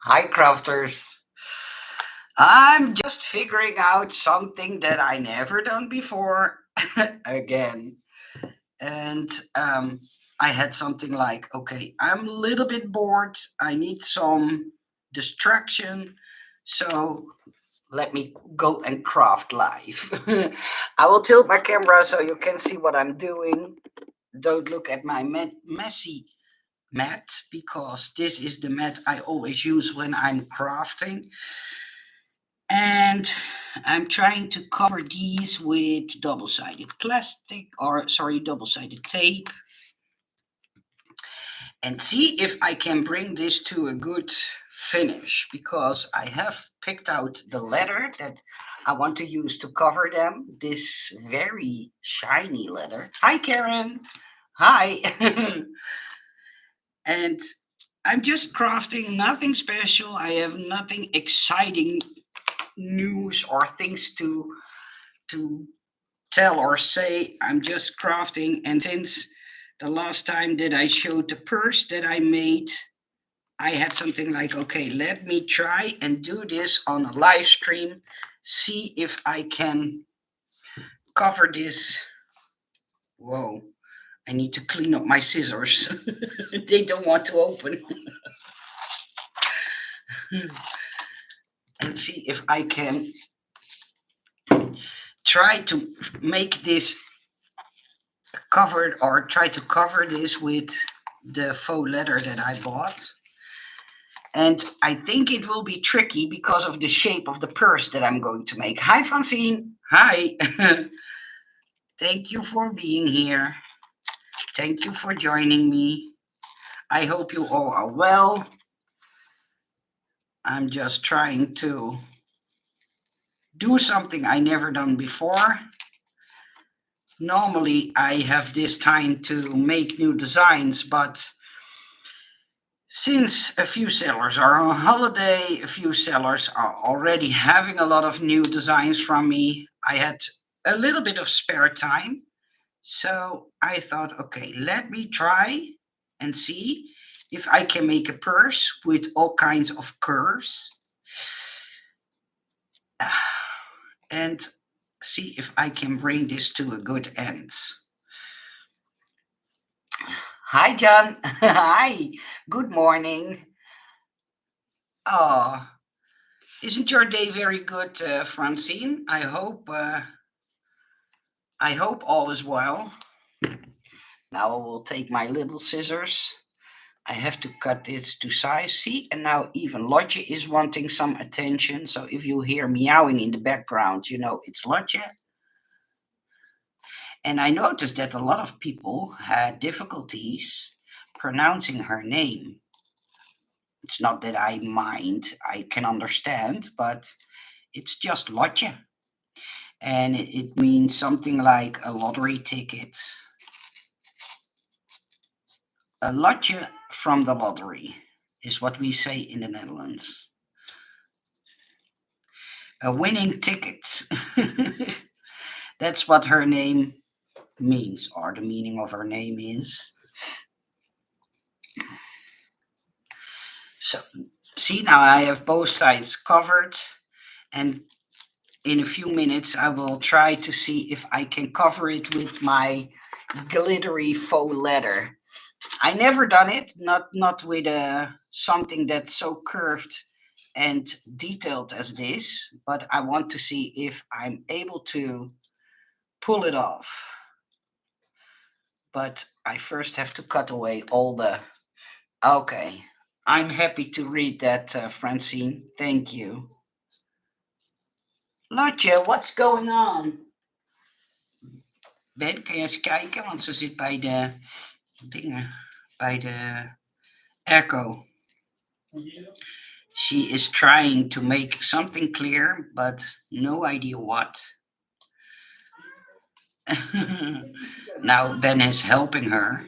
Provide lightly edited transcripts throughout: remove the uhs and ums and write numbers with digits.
Hi, crafters. I'm just figuring out something that I never done before again. And I had something like, okay, I'm a little bit bored. I need some distraction. So let me go and craft live. I will tilt my camera so you can see what I'm doing. Don't look at my messy mat because this is the mat I always use when I'm crafting. And I'm trying to cover these with double-sided plastic, or sorry, double-sided tape, and see if I can bring this to a good finish, because I have picked out the leather that I want to use to cover them. This very shiny leather. Hi, Karen. Hi. And I'm just crafting, nothing special. I have nothing exciting news or things to tell or say. I'm just crafting. And since the last time that I showed the purse that I made, I had something like, okay, let me try and do this on a live stream, see if I can cover this. Whoa, I need to clean up my scissors. They don't want to open. And see if I can try to make this covered, or try to cover this with the faux leather that I bought. And I think it will be tricky because of the shape of the purse that I'm going to make. Hi, Francine. Hi. Thank you for being here. Thank you for joining me. I hope you all are well. I'm just trying to do something I never done before. Normally, I have this time to make new designs, but since a few sellers are on holiday, a few sellers are already having a lot of new designs from me, I had a little bit of spare time. So I thought, okay, let me try and see if I can make a purse with all kinds of curves and see if I can bring this to a good end. Hi, John. Hi. Good morning. Oh, isn't your day very good, Francine? I hope all is well. Now I will take my little scissors. I have to cut this to size. See, and now even Lotje is wanting some attention. So if you hear meowing in the background, you know it's Lotje. And I noticed that a lot of people had difficulties pronouncing her name. It's not that I mind, I can understand, but it's just Lotje. And it means something like a lottery ticket. A lotje from the lottery is what we say in the Netherlands. A winning ticket. That's what her name means, or the meaning of her name is. So, see, now I have both sides covered, and in a few minutes I will try to see if I can cover it with my glittery faux leather. I never done it, not with something that's so curved and detailed as this, but I want to see if I'm able to pull it off. But I first have to cut away all the. Okay, I'm happy to read that, Francine. Thank you. Lotje, what's going on? Ben, kan je eens kijken? Want ze zit bij de dingen, bij de airco. She is trying to make something clear, but no idea what. Now Ben is helping her,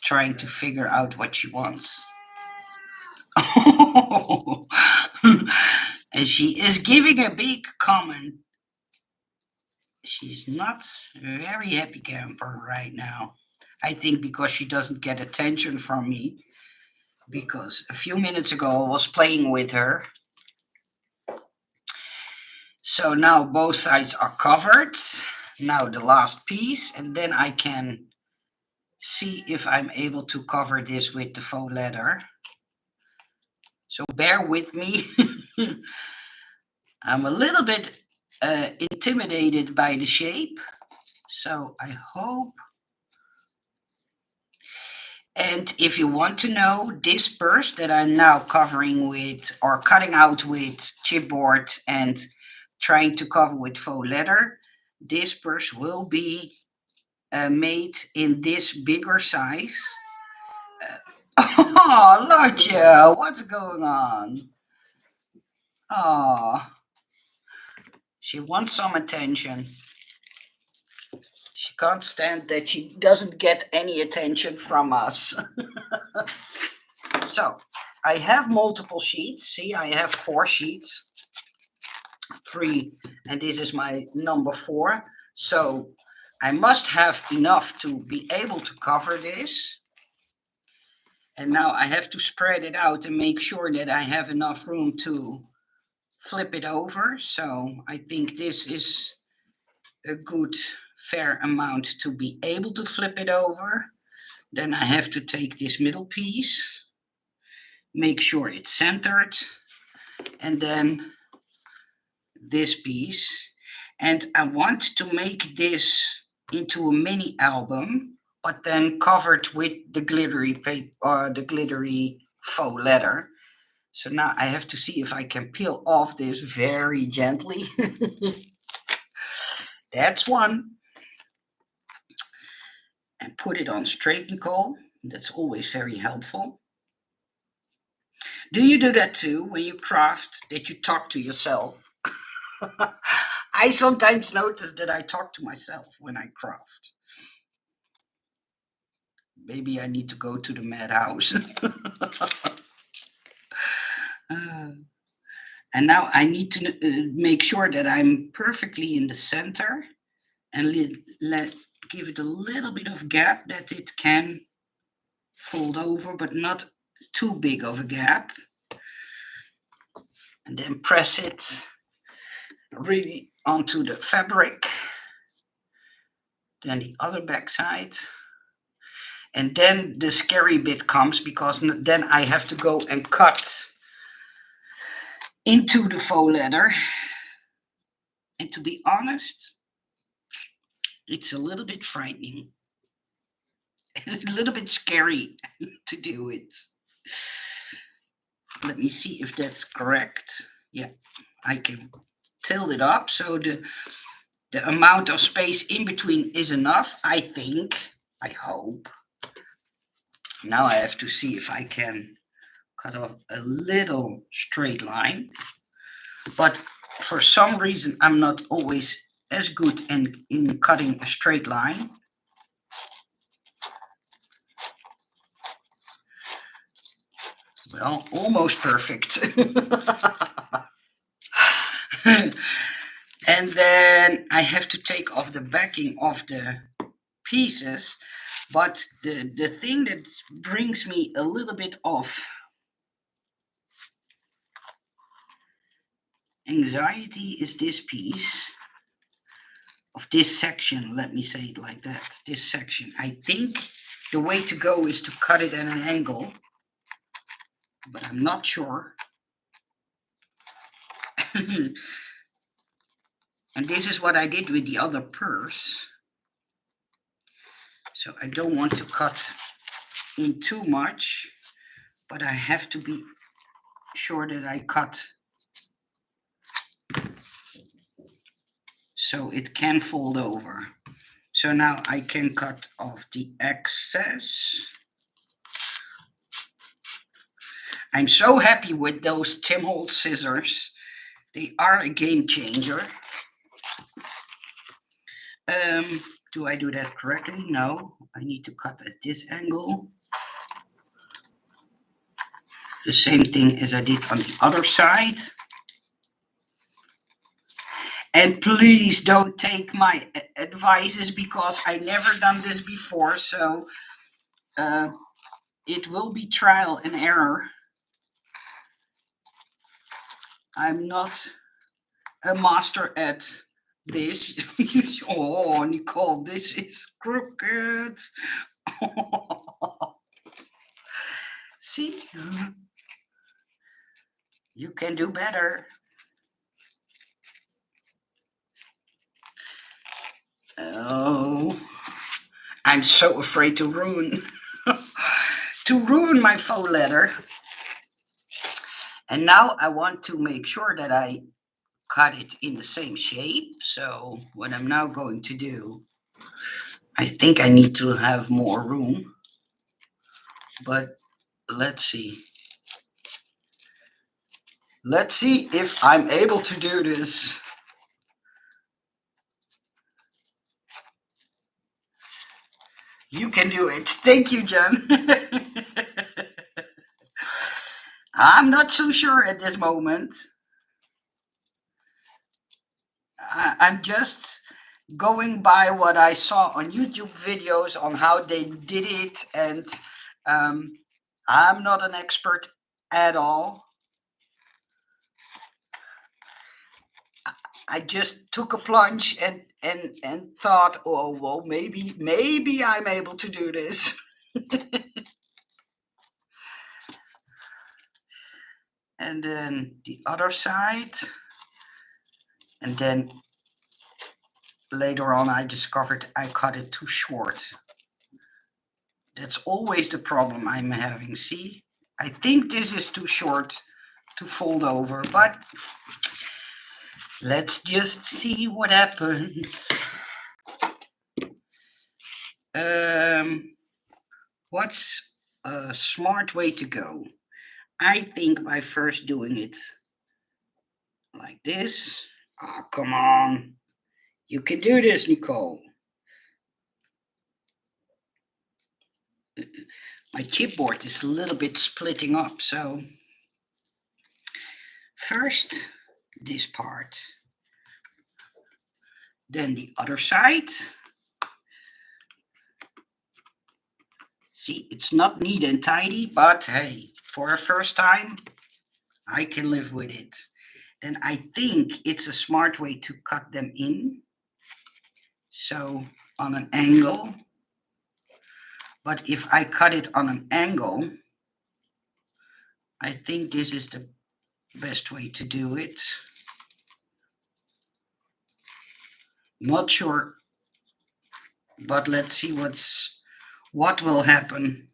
trying to figure out what she wants. And she is giving a big comment. She's not a very happy camper right now. I think because she doesn't get attention from me. because a few minutes ago I was playing with her. So now both sides are covered. Now the last piece, and then I can see if I'm able to cover this with the faux leather. So bear with me. I'm a little bit intimidated by the shape, so I hope. And if you want to know, this purse that I'm now covering with or cutting out with chipboard and trying to cover with faux leather, this purse will be made in this bigger size. Oh, Lotja, what's going on? Oh, she wants some attention. She can't stand that she doesn't get any attention from us. So, I have multiple sheets. See, I have 4 sheets. 3, and this is my number 4. So, I must have enough to be able to cover this. And now I have to spread it out and make sure that I have enough room to flip it over. So I think this is a good fair amount to be able to flip it over. Then I have to take this middle piece, make sure it's centered, and then this piece. And I want to make this into a mini album, but then covered with the glittery paper, the glittery faux leather. So now I have to see if I can peel off this very gently. That's one. And put it on straight nickel. That's always very helpful. Do you do that too when you craft, that you talk to yourself? I sometimes notice that I talk to myself when I craft. Maybe I need to go to the madhouse. And now I need to make sure that I'm perfectly in the center and give it a little bit of gap that it can fold over, but not too big of a gap. And then press it really onto the fabric. Then the other back side. And then the scary bit comes, because then I have to go and cut into the faux leather. And to be honest, it's a little bit frightening. It's a little bit scary to do it. Let me see if that's correct. Yeah, I can tilt it up so the amount of space in between is enough, I think. I hope. Now I have to see if I can cut off a little straight line. But for some reason, I'm not always as good in cutting a straight line. Well, almost perfect. And then I have to take off the backing of the pieces. But the thing that brings me a little bit of anxiety is this piece of this section. Let me say it like that. This section. I think the way to go is to cut it at an angle, but I'm not sure. And this is what I did with the other purse. So I don't want to cut in too much, but I have to be sure that I cut so it can fold over. So now I can cut off the excess. I'm so happy with those Tim Holtz scissors. They are a game changer. Do I do that correctly? No, I need to cut at this angle. The same thing as I did on the other side. And please don't take my advices, because I never done this before. So it will be trial and error. I'm not a master at this. Oh, Nicole, this is crooked. See, you can do better. Oh, I'm so afraid to ruin my faux leather. And now I want to make sure that I cut it in the same shape. So what I'm now going to do, I think I need to have more room, but let's see. Let's see if I'm able to do this. You can do it. Thank you, Jen. I'm not so sure at this moment. I'm just going by what I saw on YouTube videos on how they did it, and I'm not an expert at all. I just took a plunge and thought, oh well, maybe I'm able to do this. And then the other side, and then later on I discovered I cut it too short. That's always the problem I'm having. See, I think this is too short to fold over, but let's just see what happens. What's a smart way to go? I think by first doing it like this. Ah, oh, come on. You can do this, Nicole. My chipboard is a little bit splitting up, so first this part, then the other side. See, it's not neat and tidy, but hey, for a first time, I can live with it. Then I think it's a smart way to cut them in. So on an angle. But if I cut it on an angle, I think this is the best way to do it. Not sure, but let's see what will happen.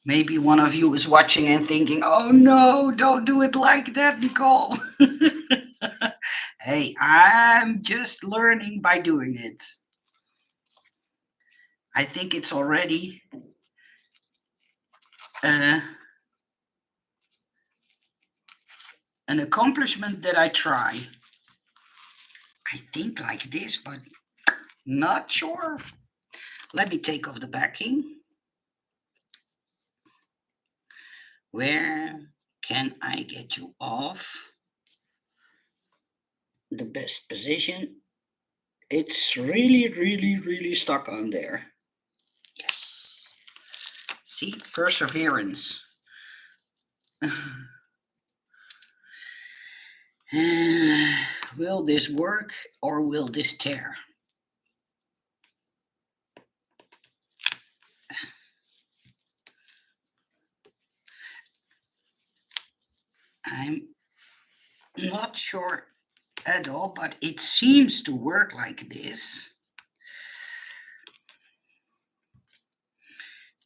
Maybe one of you is watching and thinking, oh no, don't do it like that, Nicole. Hey, I'm just learning by doing it. I think it's already an accomplishment that I try. I think like this, but not sure. Let me take off the backing. Where can I get you off? The best position. It's really stuck on there. Yes. See, perseverance. Will this work or will this tear? I'm not sure at all, but it seems to work like this.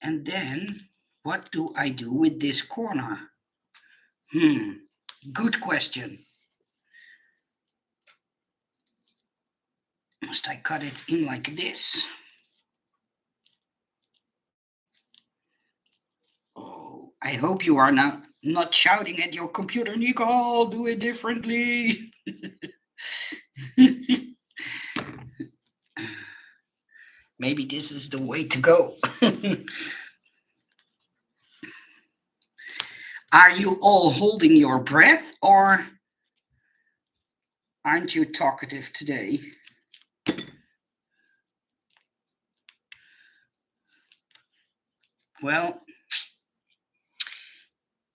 And then what do I do with this corner? Good question. Must I cut it in like this? Oh, I hope you are not shouting at your computer, Nicole, do it differently. Maybe this is the way to go. Are you all holding your breath or aren't you talkative today? Well,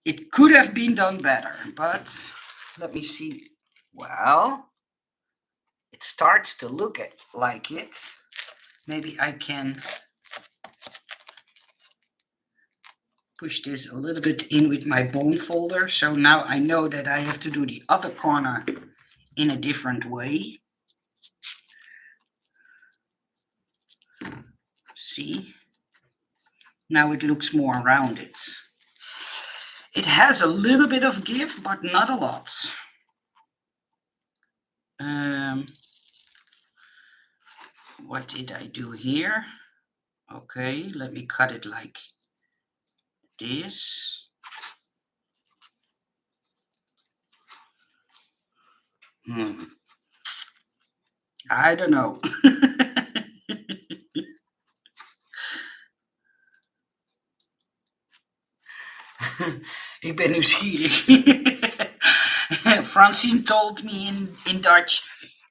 it could have been done better, but let me see. Well, it starts to look like it. Maybe I can push this a little bit in with my bone folder. So now I know that I have to do the other corner in a different way. See? Now it looks more rounded. It has a little bit of give, but not a lot. What did I do here? Okay, let me cut it like this. I don't know. Ik ben nieuwsgierig. Francine told me in Dutch,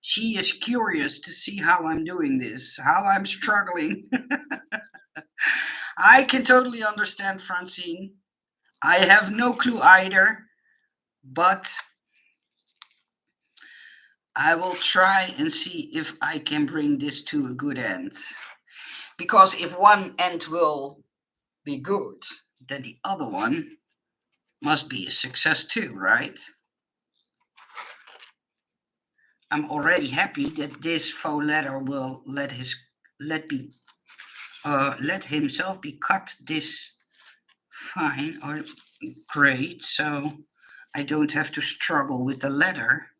she is curious to see how I'm doing this, how I'm struggling. I can totally understand, Francine. I have no clue either, but I will try and see if I can bring this to a good end. Because if one end will be good, then the other one must be a success too, right? I'm already happy that this faux leather will let himself be cut this fine or great, so I don't have to struggle with the leather.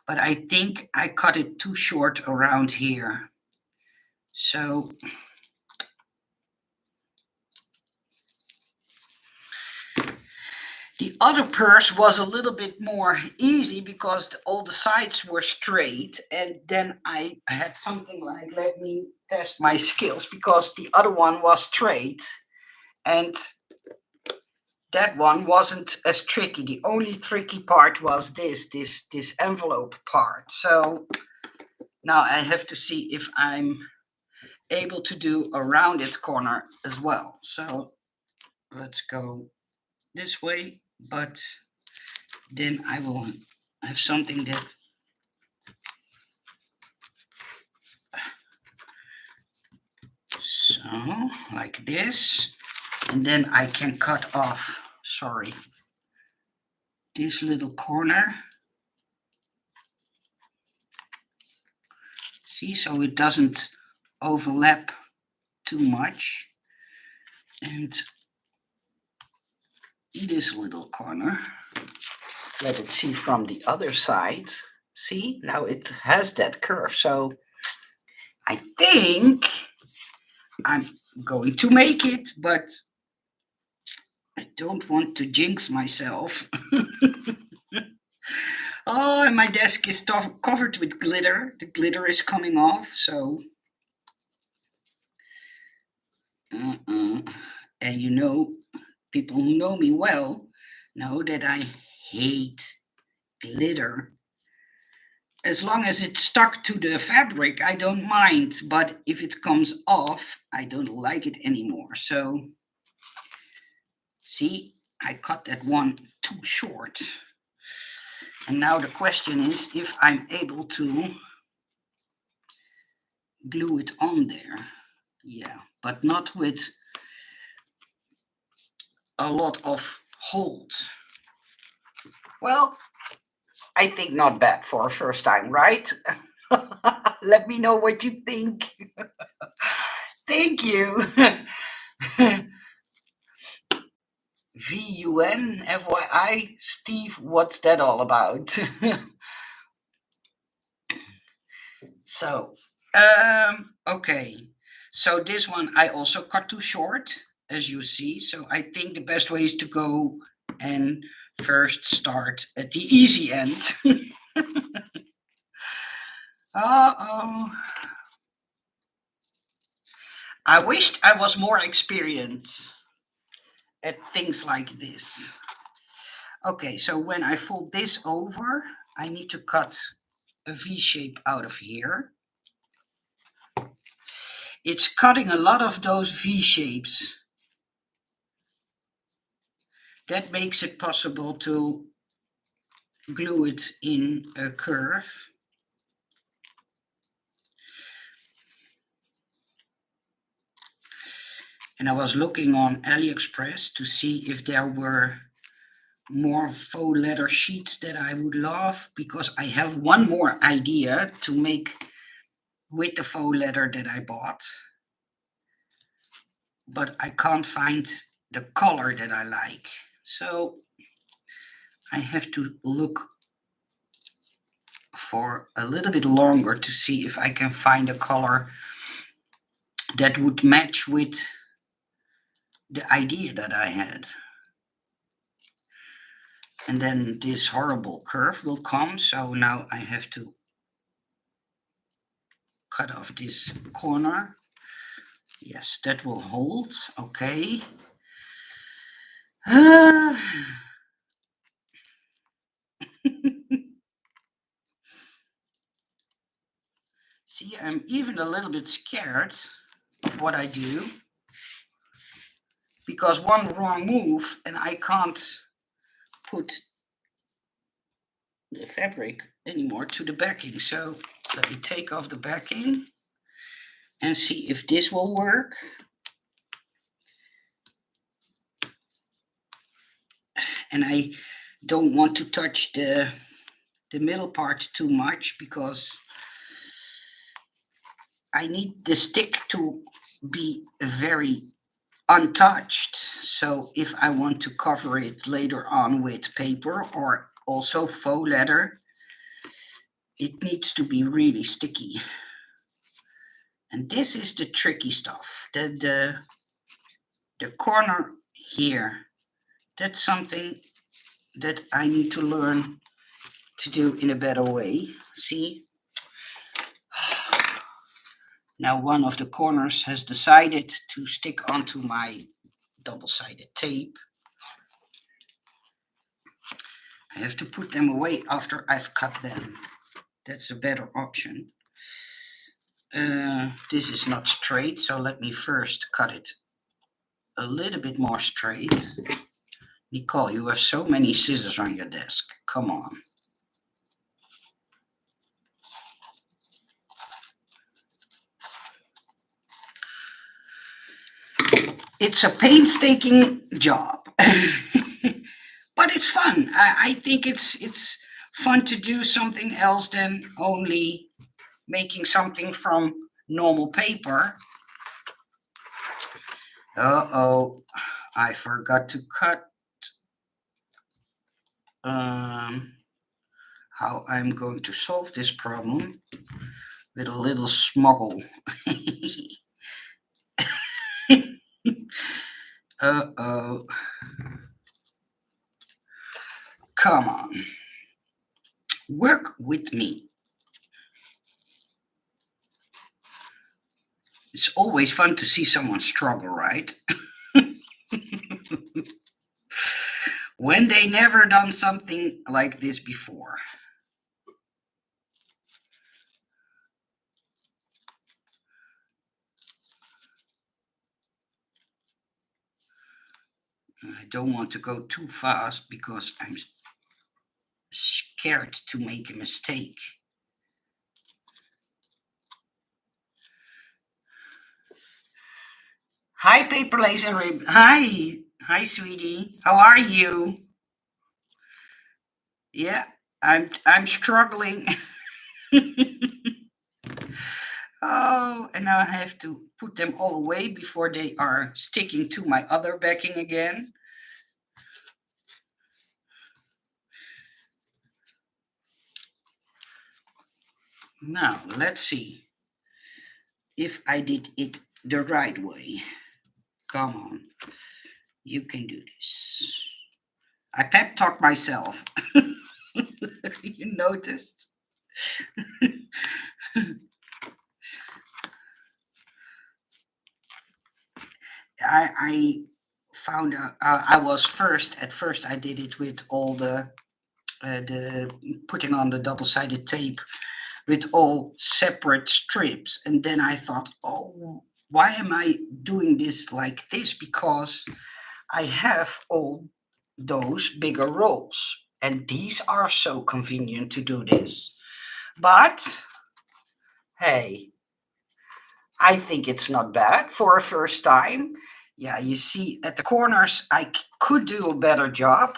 But I think I cut it too short around here. So the other purse was a little bit more easy because all the sides were straight, and then I had something like, let me test my skills, because the other one was straight and that one wasn't as tricky. The only tricky part was this envelope part. So now I have to see if I'm able to do a rounded corner as well. So let's go this way, but then I will have something that so like this, and then I can cut off, sorry, this little corner. See, so it doesn't overlap too much. And this little corner, let it see from the other side. See, now it has that curve. So I think I'm going to make it, but I don't want to jinx myself. Oh, and my desk is covered with glitter. The glitter is coming off, so. And you know, people who know me well know that I hate glitter. As long as it's stuck to the fabric, I don't mind. But if it comes off, I don't like it anymore. So, see, I cut that one too short. And now the question is if I'm able to glue it on there. Yeah, but not with a lot of holes. Well, I think not bad for a first time, right? Let me know what you think. Thank you. VUN, FYI, Steve, what's that all about? So, okay. So this one I also cut too short, as you see. So I think the best way is to go and first start at the easy end. Uh-oh. I wished I was more experienced at things like this. Okay, so when I fold this over, I need to cut a V shape out of here. It's cutting a lot of those V shapes that makes it possible to glue it in a curve. And I was looking on AliExpress to see if there were more faux leather sheets that I would love, because I have one more idea to make with the faux leather that I bought, but I can't find the color that I like. So I have to look for a little bit longer to see if I can find a color that would match with the idea that I had. And then this horrible curve will come. So now I have to cut off this corner. Yes, that will hold. Okay. See, I'm even a little bit scared of what I do, because one wrong move and I can't put the fabric anymore to the backing. So let me take off the backing and see if this will work. And I don't want to touch the middle part too much, because I need the stick to be very untouched. So if I want to cover it later on with paper or also faux leather, it needs to be really sticky. And this is the tricky stuff. The corner here, that's something that I need to learn to do in a better way. See? Now one of the corners has decided to stick onto my double-sided tape. I have to put them away after I've cut them. That's a better option. This is not straight, so let me first cut it a little bit more straight. Nicole, you have so many scissors on your desk. Come on. It's a painstaking job, but it's fun. I think it's fun to do something else than only making something from normal paper. Uh-oh, I forgot to cut. How I'm going to solve this problem with a little smuggle. Uh-oh. Come on. Work with me. It's always fun to see someone struggle, right? When they never done something like this before. I don't want to go too fast because I'm scared to make a mistake. Hi, Paper Lace and Rib. Hi, sweetie. How are you? Yeah, I'm struggling. Oh, and now I have to put them all away before they are sticking to my other backing again. Now, let's see if I did it the right way. Come on, you can do this. I pep talk myself. You noticed? I found out I was at first I did it with all the putting on the double-sided tape with all separate strips, and then I thought, oh, why am I doing this like this? Because I have all those bigger rolls. And these are so convenient to do this. But hey, I think it's not bad for a first time. Yeah, you see at the corners, I could do a better job.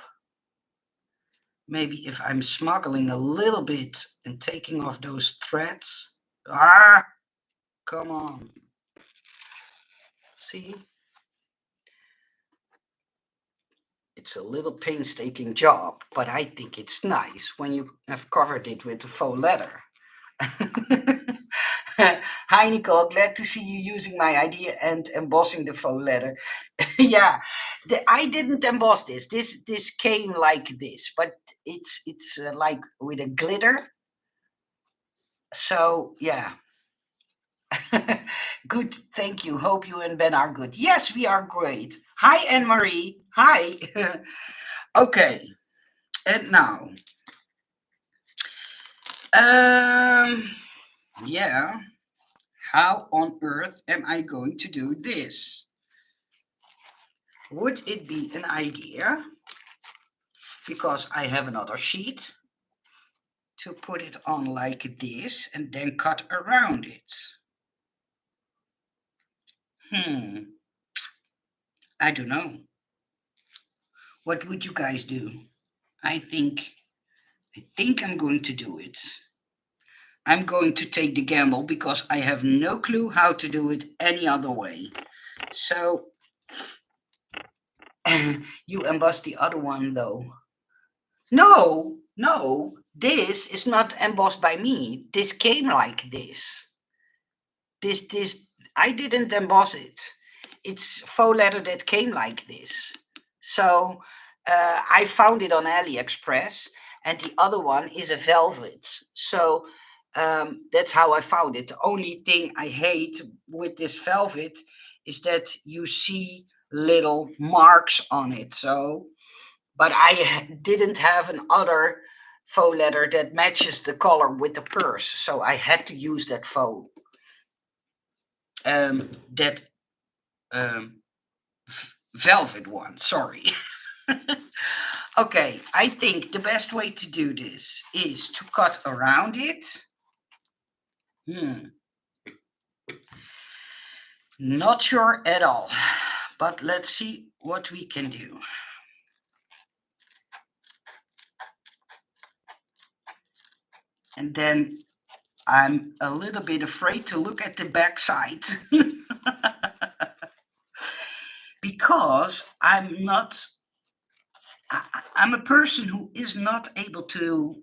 Maybe if I'm smuggling a little bit and taking off those threads. Ah, come on. See? It's a little painstaking job, but I think it's nice when you have covered it with the faux leather. Hi, Nicole. Glad to see you using my idea and embossing the faux leather. Yeah, I didn't emboss this. This came like this, but it's like with a glitter. So yeah, good. Thank you. Hope you and Ben are good. Yes, we are great. Hi, Anne Marie. Hi. Okay, and now, um, yeah. How on earth am I going to do this? Would it be an idea, because I have another sheet, to put it on like this and then cut around it? I don't know. What would you guys do? I think I'm going to do it. I'm going to take the gamble because I have no clue how to do it any other way. So you emboss the other one though. No, no, this is not embossed by me. This came like this. This, I didn't emboss it. It's faux leather that came like this. So I found it on AliExpress, and the other one is a velvet. So that's how I found it. The only thing I hate with this velvet is that you see little marks on it. So but I didn't have an other faux leather that matches the color with the purse, so I had to use that faux that um, velvet one. Sorry. Okay, I think the best way to do this is to cut around it. Not sure at all, but let's see what we can do. And then I'm a little bit afraid to look at the back side. Because I'm a person who is not able to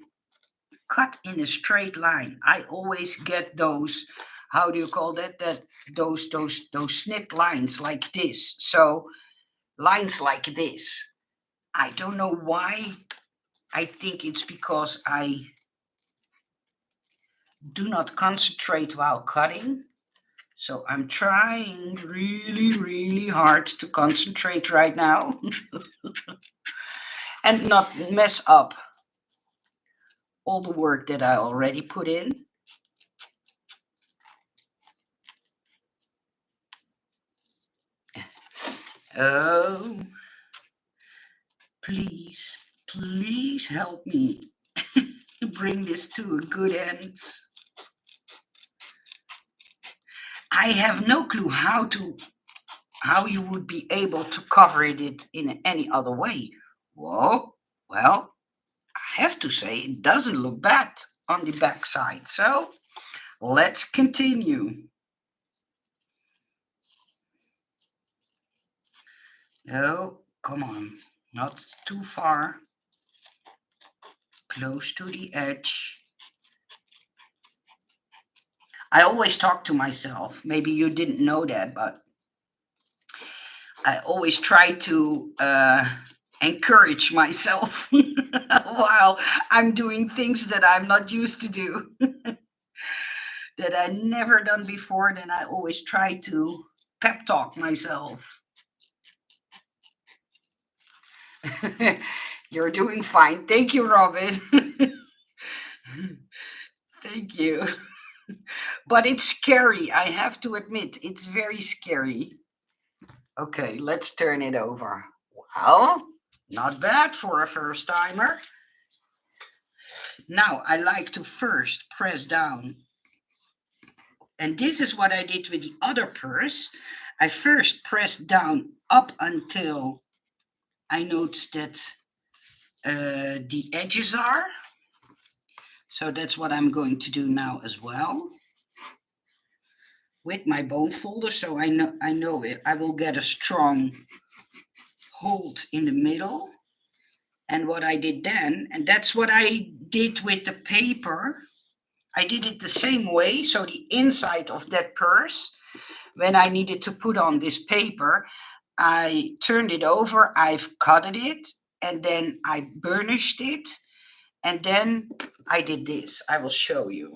cut in a straight line. I always get those, how do you call that? Those snipped lines like this. So lines like this. I don't know why. I think it's because I do not concentrate while cutting. So I'm trying really, really hard to concentrate right now and not mess up all the work that I already put in. Oh, please, please help me bring this to a good end. I have no clue how you would be able to cover it in any other way. Whoa, well, I have to say it doesn't look bad on the back side. So let's continue. No, come on, not too far. Close to the edge. I always talk to myself. Maybe you didn't know that, but I always try to encourage myself while I'm doing things that I'm not used to do, that I never done before. Then I always try to pep talk myself. You're doing fine. Thank you, Robin. Thank you. But it's scary. I have to admit, it's very scary. Okay, let's turn it over. Well, Not bad for a first timer. Now I like to first press down. And this is what I did with the other purse. I first pressed down up until I noticed that the edges are. So that's what I'm going to do now as well with my bone folder. So I know it. I will get a strong hold in the middle. And what I did then, and that's what I did with the paper, I did it the same way. So the inside of that purse, when I needed to put on this paper, I turned it over, I've cutted it, and then I burnished it. And then I did this. I will show you.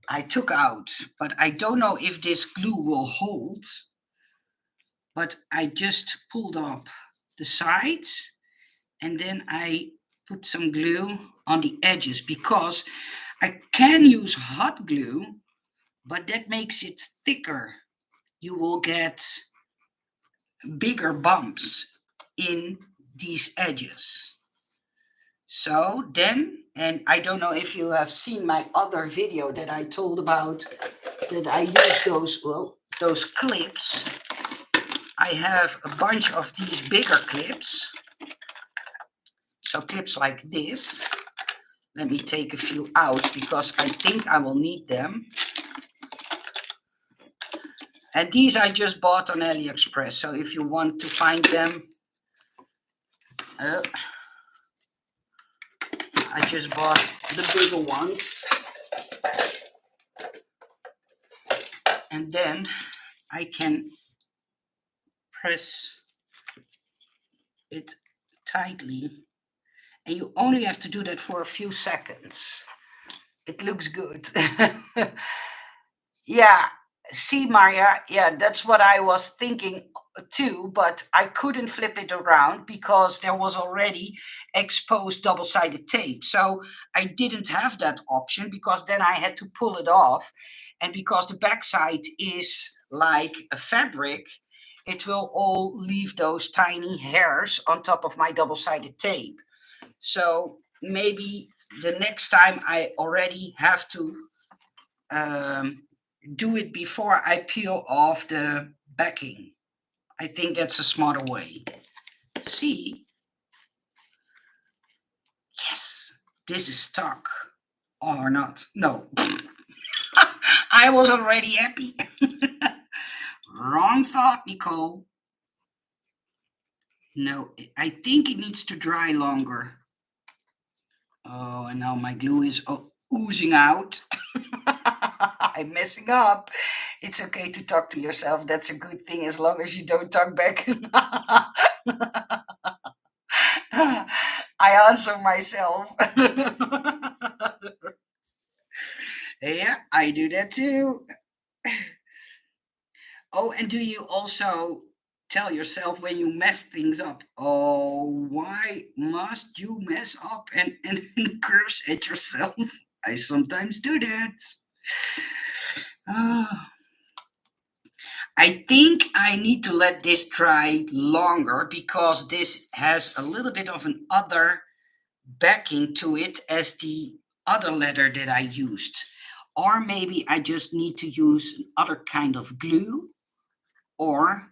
I took out, but I don't know if this glue will hold. But I just pulled up the sides and then I put some glue on the edges because I can use hot glue, but that makes it thicker. You will get bigger bumps in these edges. So then, and I don't know if you have seen my other video that I told about that I use those clips. I have a bunch of these bigger clips. So clips like this. Let me take a few out because I think I will need them. And these I just bought on AliExpress. So if you want to find them, I just bought the bigger ones. And then I can press it tightly. And you only have to do that for a few seconds. It looks good. Yeah, see, Maria, yeah, that's what I was thinking too, but I couldn't flip it around because there was already exposed double-sided tape. So I didn't have that option because then I had to pull it off. And because the backside is like a fabric, it will all leave those tiny hairs on top of my double-sided tape. So maybe the next time I already have to do it before I peel off the backing. I think that's a smarter way. See? Yes, this is stuck. Or not. No. I was already happy. Wrong thought, Nicole. No, I think it needs to dry longer. Oh, and now my glue is oozing out. I'm messing up. It's okay to talk to yourself. That's a good thing as long as you don't talk back. I answer myself. Yeah, I do that too. Oh, and do you also tell yourself when you mess things up, oh, why must you mess up and curse at yourself? I sometimes do that. Ah. I think I need to let this dry longer because this has a little bit of an other backing to it as the other leather that I used. Or maybe I just need to use other kind of glue or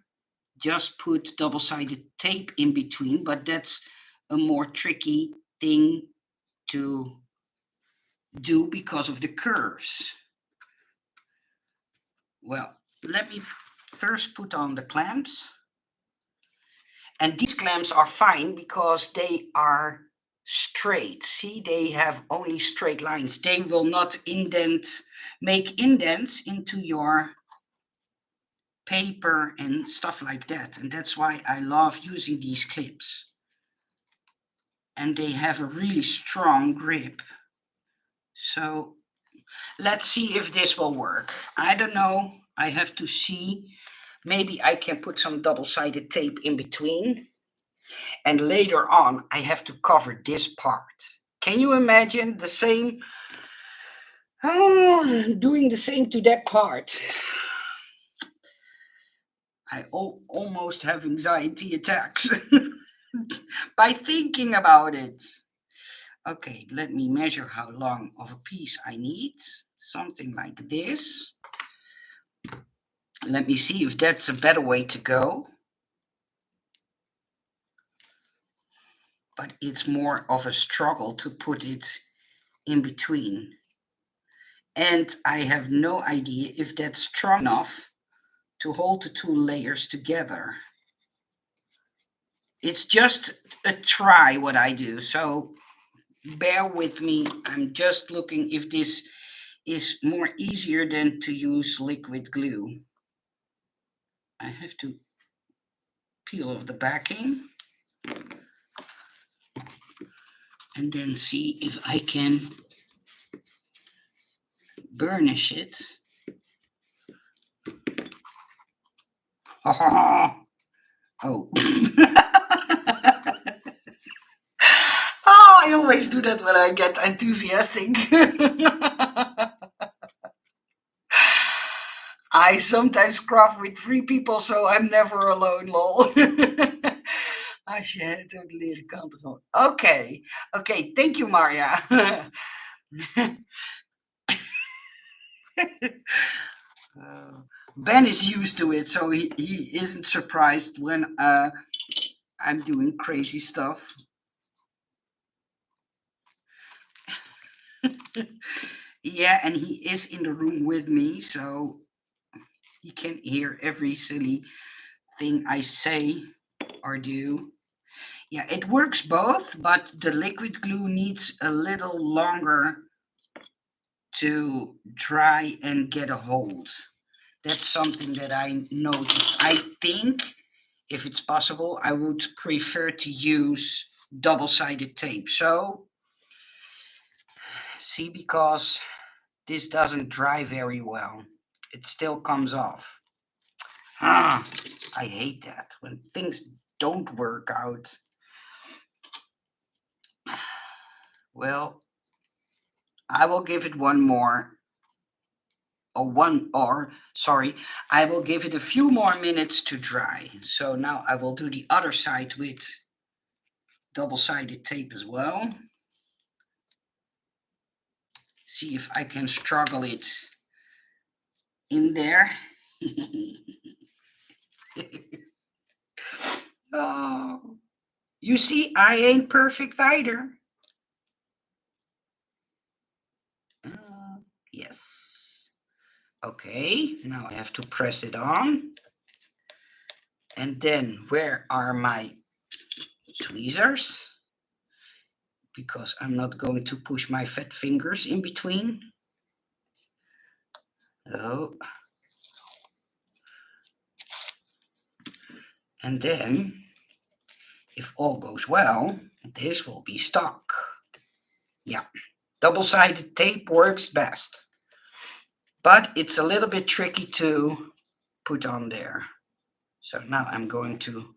just put double-sided tape in between, but that's a more tricky thing to do because of the curves. Well, let me first put on the clamps. And these clamps are fine because they are straight. See, they have only straight lines. They will not make indents into your paper and stuff like that. And that's why I love using these clips. And they have a really strong grip. So let's see if this will work. I don't know. I have to see. Maybe I can put some double-sided tape in between. And later on, I have to cover this part. Can you imagine the same? Doing the same to that part. I almost have anxiety attacks by thinking about it. Okay, let me measure how long of a piece I need. Something like this. Let me see if that's a better way to go. But it's more of a struggle to put it in between. And I have no idea if that's strong enough to hold the two layers together. It's just a try what I do, so bear with me. I'm just looking if this is more easier than to use liquid glue. I have to peel off the backing and then see if I can burnish it. Oh. Oh, I always do that when I get enthusiastic. I sometimes craft with 3 people, so I'm never alone, lol. Als je het ook leren kan gewoon. Okay, thank you, Marja. Ben is used to it, so he isn't surprised when I'm doing crazy stuff. Yeah, and he is in the room with me, so he can hear every silly thing I say or do. Yeah, it works both, but the liquid glue needs a little longer to dry and get a hold. That's something that I noticed. I think, if it's possible, I would prefer to use double-sided tape. So, see, because this doesn't dry very well, it still comes off. I hate that when things don't work out. Well, I will give it one more. I will give it a few more minutes to dry. So now I will do the other side with double-sided tape as well. See if I can struggle it in there. Oh, you see, I ain't perfect either. Yes. Okay, now I have to press it on. And then where are my tweezers? Because I'm not going to push my fat fingers in between. Oh. And then, if all goes well, this will be stuck. Yeah, double-sided tape works best. But it's a little bit tricky to put on there. So now I'm going to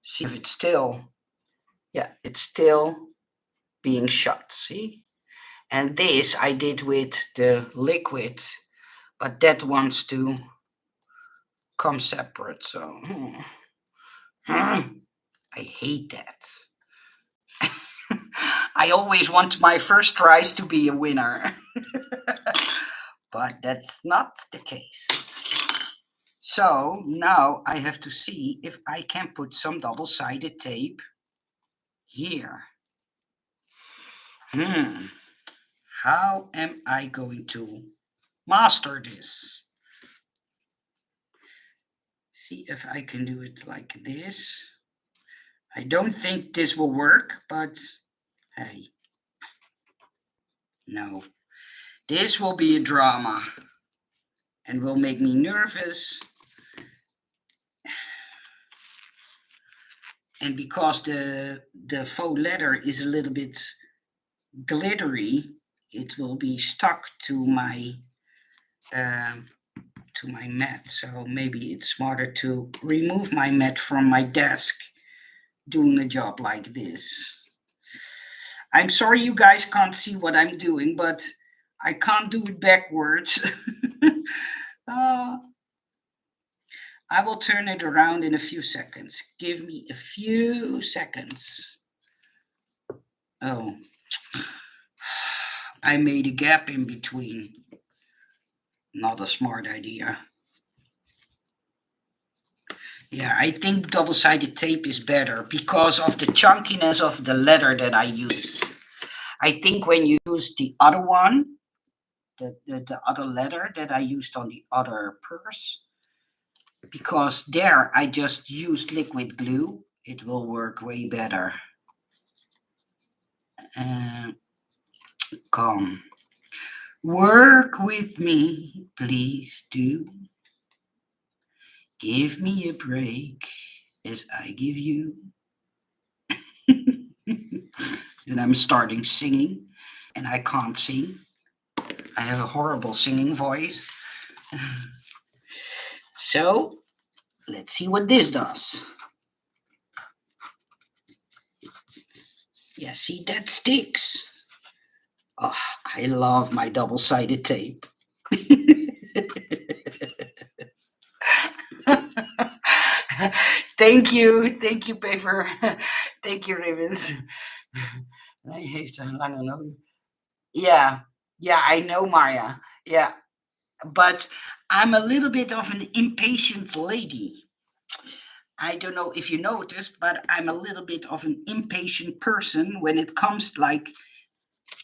see if it's still, yeah, it's still being shut, see? And this I did with the liquid, but that wants to come separate, so I hate that. I always want my first tries to be a winner, but that's not the case. So now I have to see if I can put some double-sided tape here. How am I going to master this? See if I can do it like this. I don't think this will work, but hey, no. This will be a drama and will make me nervous. And because the faux leather is a little bit glittery, it will be stuck to my mat. So maybe it's smarter to remove my mat from my desk doing a job like this. I'm sorry you guys can't see what I'm doing, but I can't do it backwards. I will turn it around in a few seconds. Give me a few seconds. Oh, I made a gap in between. Not a smart idea. Yeah, I think double-sided tape is better because of the chunkiness of the leather that I use. I think when you use the other one, the other leather that I used on the other purse, because there I just used liquid glue, it will work way better. Uh, Come, work with me, please do. Give me a break as I give you. Then I'm starting singing, and I can't sing. I have a horrible singing voice. So let's see what this does. Yeah, see, that sticks. Oh, I love my double-sided tape. Thank you, paper. Thank you, ribbons. Hij heeft een lange noot. Yeah, yeah, I know, Maya. Yeah, but I'm a little bit of an impatient lady. I don't know if you noticed, but I'm a little bit of an impatient person when it comes to like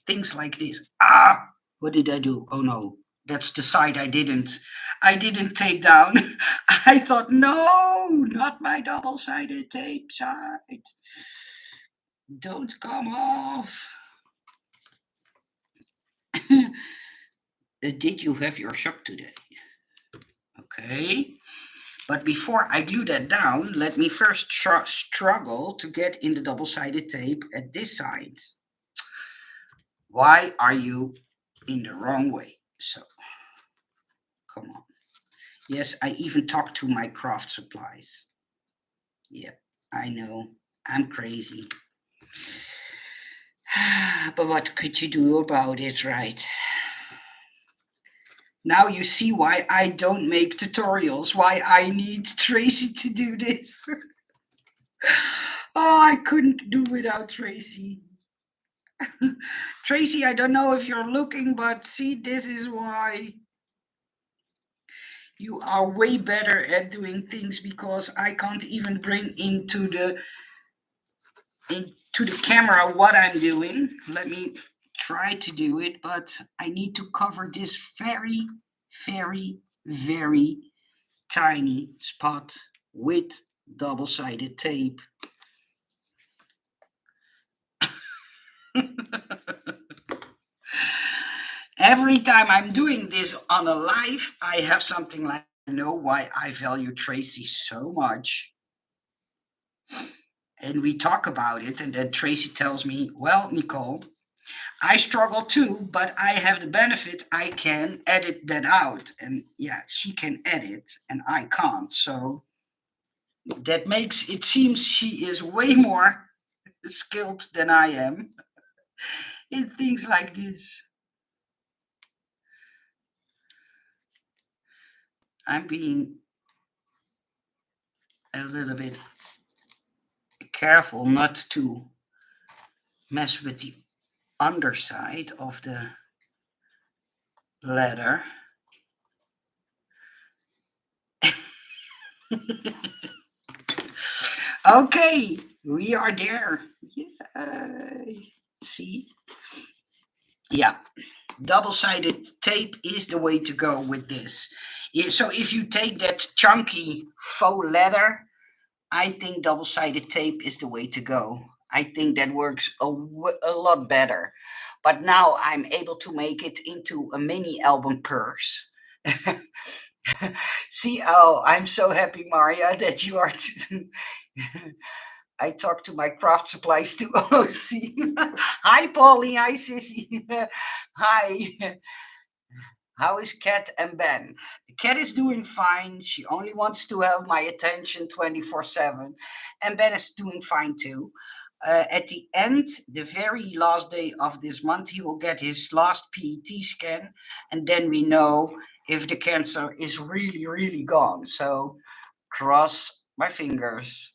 things like this. Ah, what did I do? Oh no, that's the side I didn't take down. I thought, no, not my double-sided tape side. Don't come off. Did you have your shop today? Okay. But before I glue that down, let me first struggle to get in the double-sided tape at this side. Why are you in the wrong way? So, come on. Yes, I even talked to my craft supplies. Yep, I know. I'm crazy. But what could you do about it, right? Now you see why I don't make tutorials, why I need Tracy to do this. Oh, I couldn't do without Tracy. Tracy, I don't know if you're looking, but see, this is why you are way better at doing things, because I can't even bring into the camera what I'm doing. Let me try to do it, but I need to cover this very, very, very tiny spot with double-sided tape. Every time I'm doing this on a live, I have something like, I know why I value Tracy so much. And we talk about it, and then Tracy tells me, well, Nicole, I struggle too, but I have the benefit I can edit that out. And yeah, she can edit and I can't. So that makes it seems she is way more skilled than I am in things like this. I'm being a little bit careful not to mess with the underside of the leather. Okay, we are there. Yay. See? Yeah, double-sided tape is the way to go with this. So if you take that chunky faux leather, I think double-sided tape is the way to go. I think that works a lot better. But now I'm able to make it into a mini album purse. See, oh, I'm so happy, Maria, that you are. I talked to my craft supplies too. Oh, see. Hi, Polly. Hi, Sissy. Hi. How is Cat and Ben? The cat is doing fine. She only wants to have my attention 24/7. And Ben is doing fine too. At the end, the very last day of this month, he will get his last PET scan. And then we know if the cancer is really, really gone. So Cross my fingers.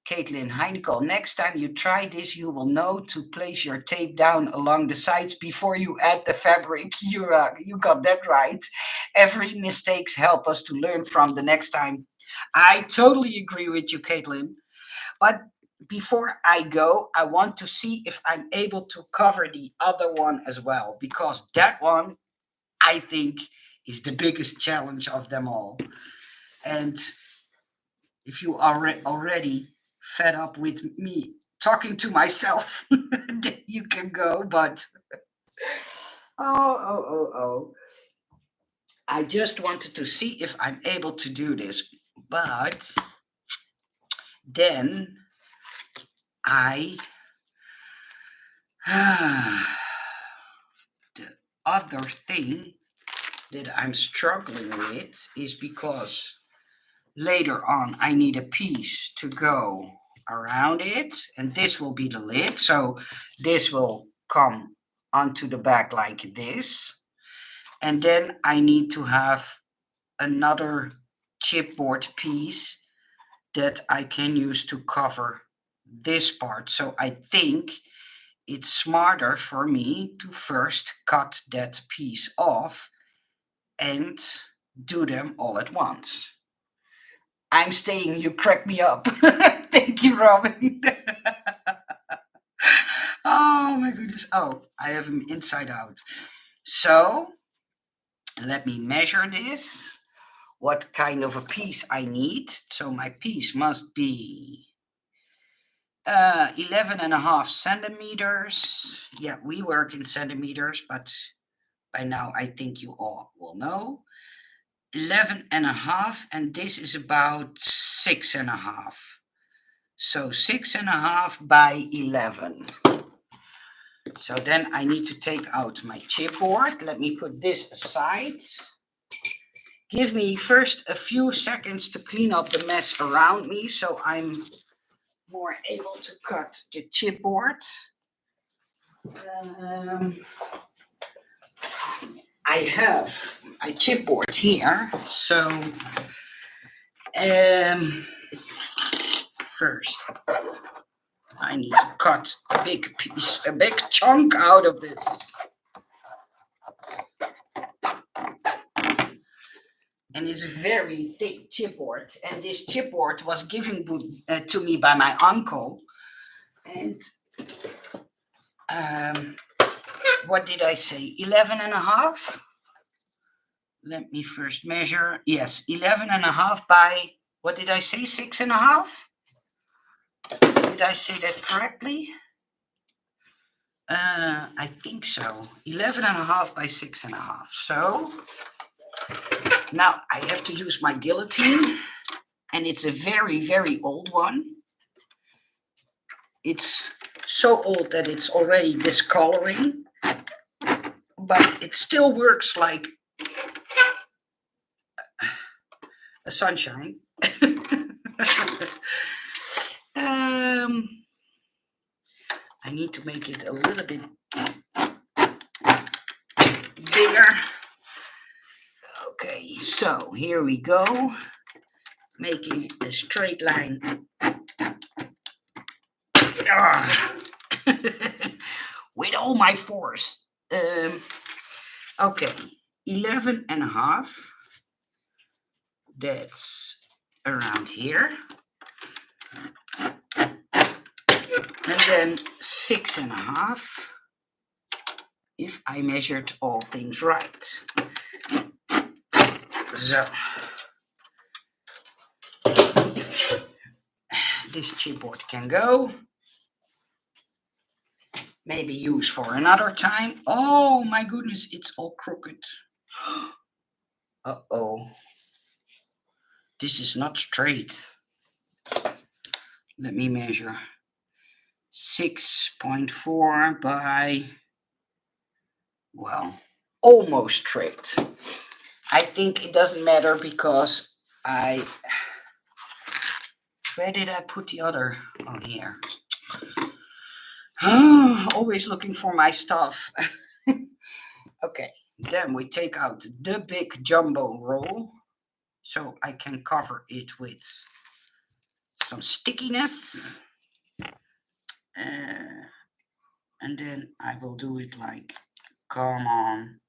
Caitlin, hi Nicole. Next time you try this, you will know to place your tape down along the sides before you add the fabric. You got that right. Every mistakes help us to learn from the next time. I totally agree with you, Caitlin. But before I go, I want to see if I'm able to cover the other one as well, because that one, I think, is the biggest challenge of them all. And if you are already fed up with me talking to myself, then you can go. But oh. I just wanted to see if I'm able to do this. But then I. The other thing that I'm struggling with is because later on I need a piece to go around it, and this will be the lid, so this will come onto the back like this, and then I need to have another chipboard piece that I can use to cover this part. So I think it's smarter for me to first cut that piece off and do them all at once. I'm staying, you crack me up. Thank you, Robin. Oh my goodness. Oh, I have them inside out. So let me measure this. What kind of a piece I need. So my piece must be 11.5 centimeters. Yeah, we work in centimeters, but by now I think you all will know. 11.5, and this is about 6.5. So 6.5 by 11. So then I need to take out my chipboard. Let me put this aside. Give me first a few seconds to clean up the mess around me so I'm more able to cut the chipboard. I have my chipboard here, so first I need to cut a big piece, a big chunk out of this. And it's a very thick chipboard, and this chipboard was given to me by my uncle. And what did I say? 11.5? Let me first measure. Yes, 11.5 by, what did I say? 6.5? Did I say that correctly? I think so. 11.5 by 6.5. So now I have to use my guillotine, and it's a very, very old one. It's so old that it's already discoloring, but it still works like a sunshine. I need to make it a little bit bigger. Okay, so here we go. Making a straight line. With all my force. Okay, 11.5. That's around here. And then 6.5, if I measured all things right. So this chipboard can go. Maybe use for another time. Oh my goodness, it's all crooked. Uh-oh. This is not straight. Let me measure. 6.4 by, well, almost straight. I think it doesn't matter because where did I put the other? Oh, here. Always looking for my stuff. Okay, then we take out the big jumbo roll. so I can cover it with some stickiness. And then I will do it like, come on.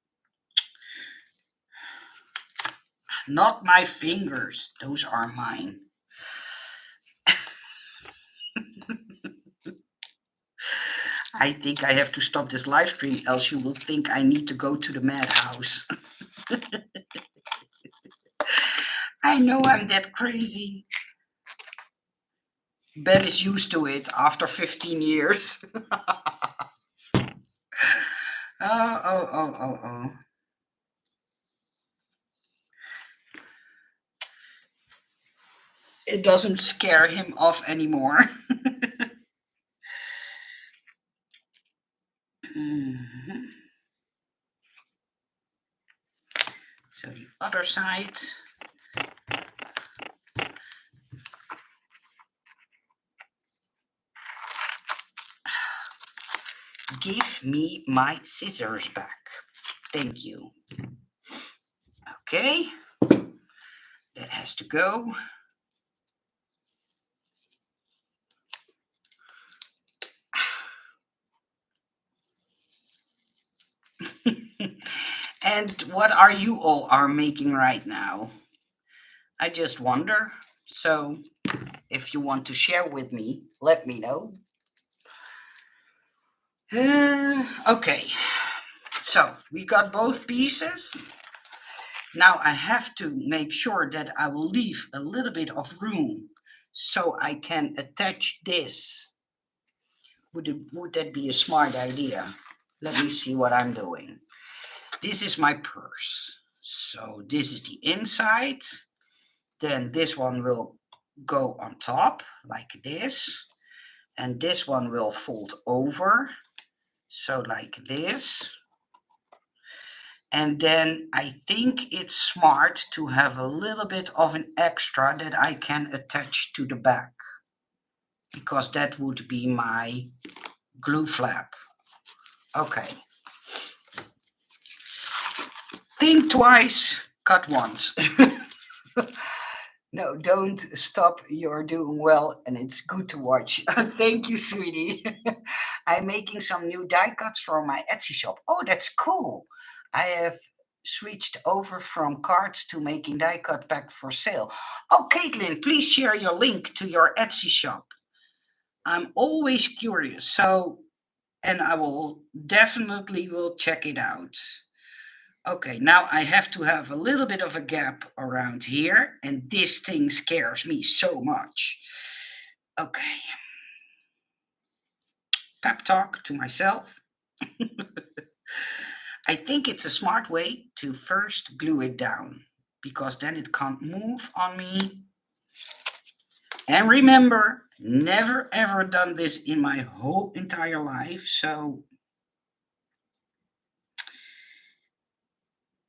Not my fingers, those are mine. I think I have to stop this live stream, else you will think I need to go to the madhouse. I know I'm that crazy. Ben is used to it after 15 years. Oh. It doesn't scare him off anymore. Mhm. So the other side. Give me my scissors back. Thank you. Okay. That has to go. And what are you all are making right now? I just wonder. So if you want to share with me, let me know. Okay, so we got both pieces. Now I have to make sure that I will leave a little bit of room so I can attach this. Would that be a smart idea? Let me see what I'm doing. This is my purse. So this is the inside. Then this one will go on top like this. And this one will fold over. So like this. And then I think it's smart to have a little bit of an extra that I can attach to the back, because that would be my glue flap. Okay. Think twice, cut once. No, don't stop. You're doing well and it's good to watch. Thank you, sweetie. I'm making some new die cuts for my Etsy shop. Oh, that's cool. I have switched over from cards to making die cut pack for sale. Oh, Caitlin, please share your link to your Etsy shop. I'm always curious. So, and I will definitely will check it out. Okay, now I have to have a little bit of a gap around here, and this thing scares me so much. Okay. Pep talk to myself. I think it's a smart way to first glue it down, because then it can't move on me. And remember, never ever done this in my whole entire life, so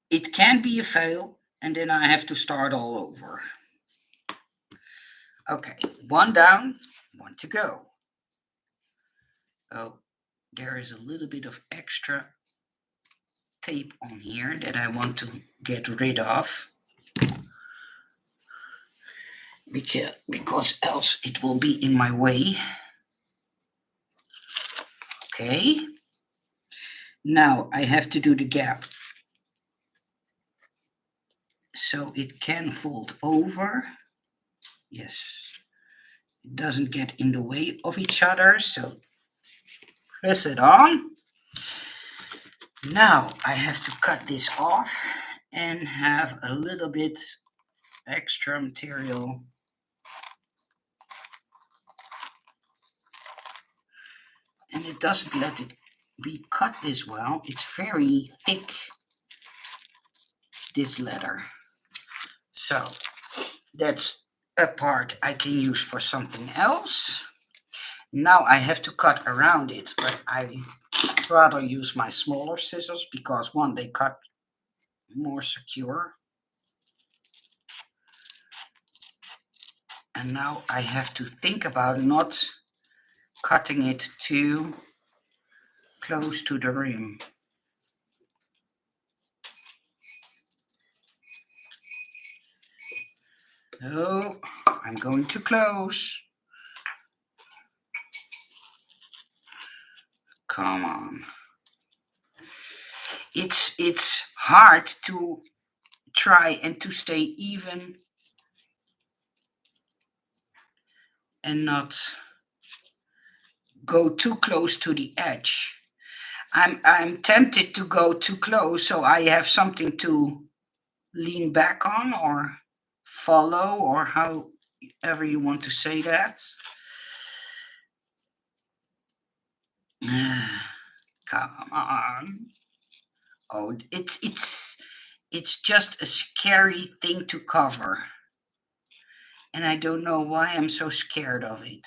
it can be a fail, and then I have to start all over. Okay, one down, one to go. Oh, there is a little bit of extra tape on here that I want to get rid of, because else it will be in my way. Okay, now I have to do the gap so it can fold over. Yes, it doesn't get in the way of each other, so press it on. Now I have to cut this off and have a little bit extra material. And it doesn't let it be cut this well. It's very thick, this leather. So that's a part I can use for something else. Now I have to cut around it, but I rather use my smaller scissors because one, they cut more secure. And now I have to think about not cutting it too close to the rim. Oh, I'm going to close. Come on. It's hard to try and to stay even and not go too close to the edge. I'm tempted to go too close, so I have something to lean back on or follow, or however you want to say that. Come on. Oh, it's just a scary thing to cover, and I don't know why I'm so scared of it.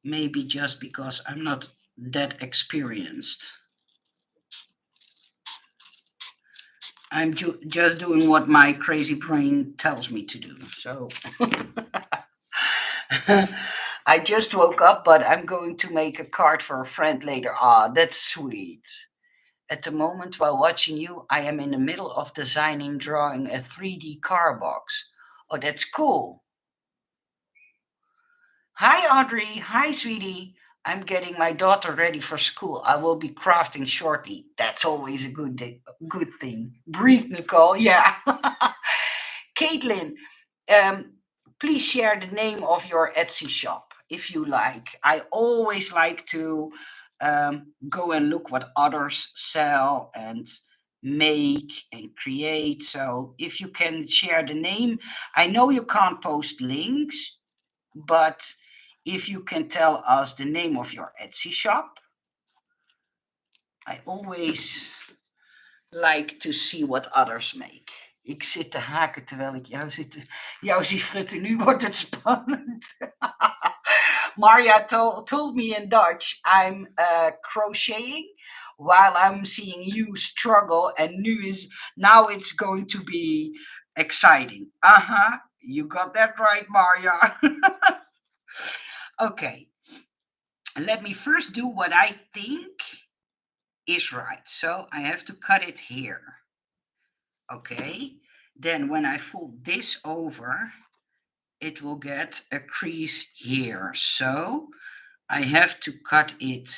Maybe just because I'm not that experienced. I'm just doing what my crazy brain tells me to do. So I just woke up, but I'm going to make a card for a friend later. Ah, that's sweet. At the moment, while watching you, I am in the middle of drawing a 3D car box. Oh, that's cool. Hi, Audrey. Hi, sweetie. I'm getting my daughter ready for school. I will be crafting shortly. That's always a good thing. Breathe, Nicole. Yeah. Caitlin, um, please share the name of your Etsy shop if you like. I always like to go and look what others sell and make and create. So if you can share the name, I know you can't post links, but if you can tell us the name of your Etsy shop, I always like to see what others make. Ik zit te haken terwijl ik jou zie frutten. Nu wordt het spannend. Marja told me in Dutch I'm crocheting while I'm seeing you struggle, and now it's going to be exciting. Uh-huh. You got that right, Marja. Okay. Let me first do what I think is right. So I have to cut it here. Okay. Then when I fold this over, it will get a crease here. So I have to cut it,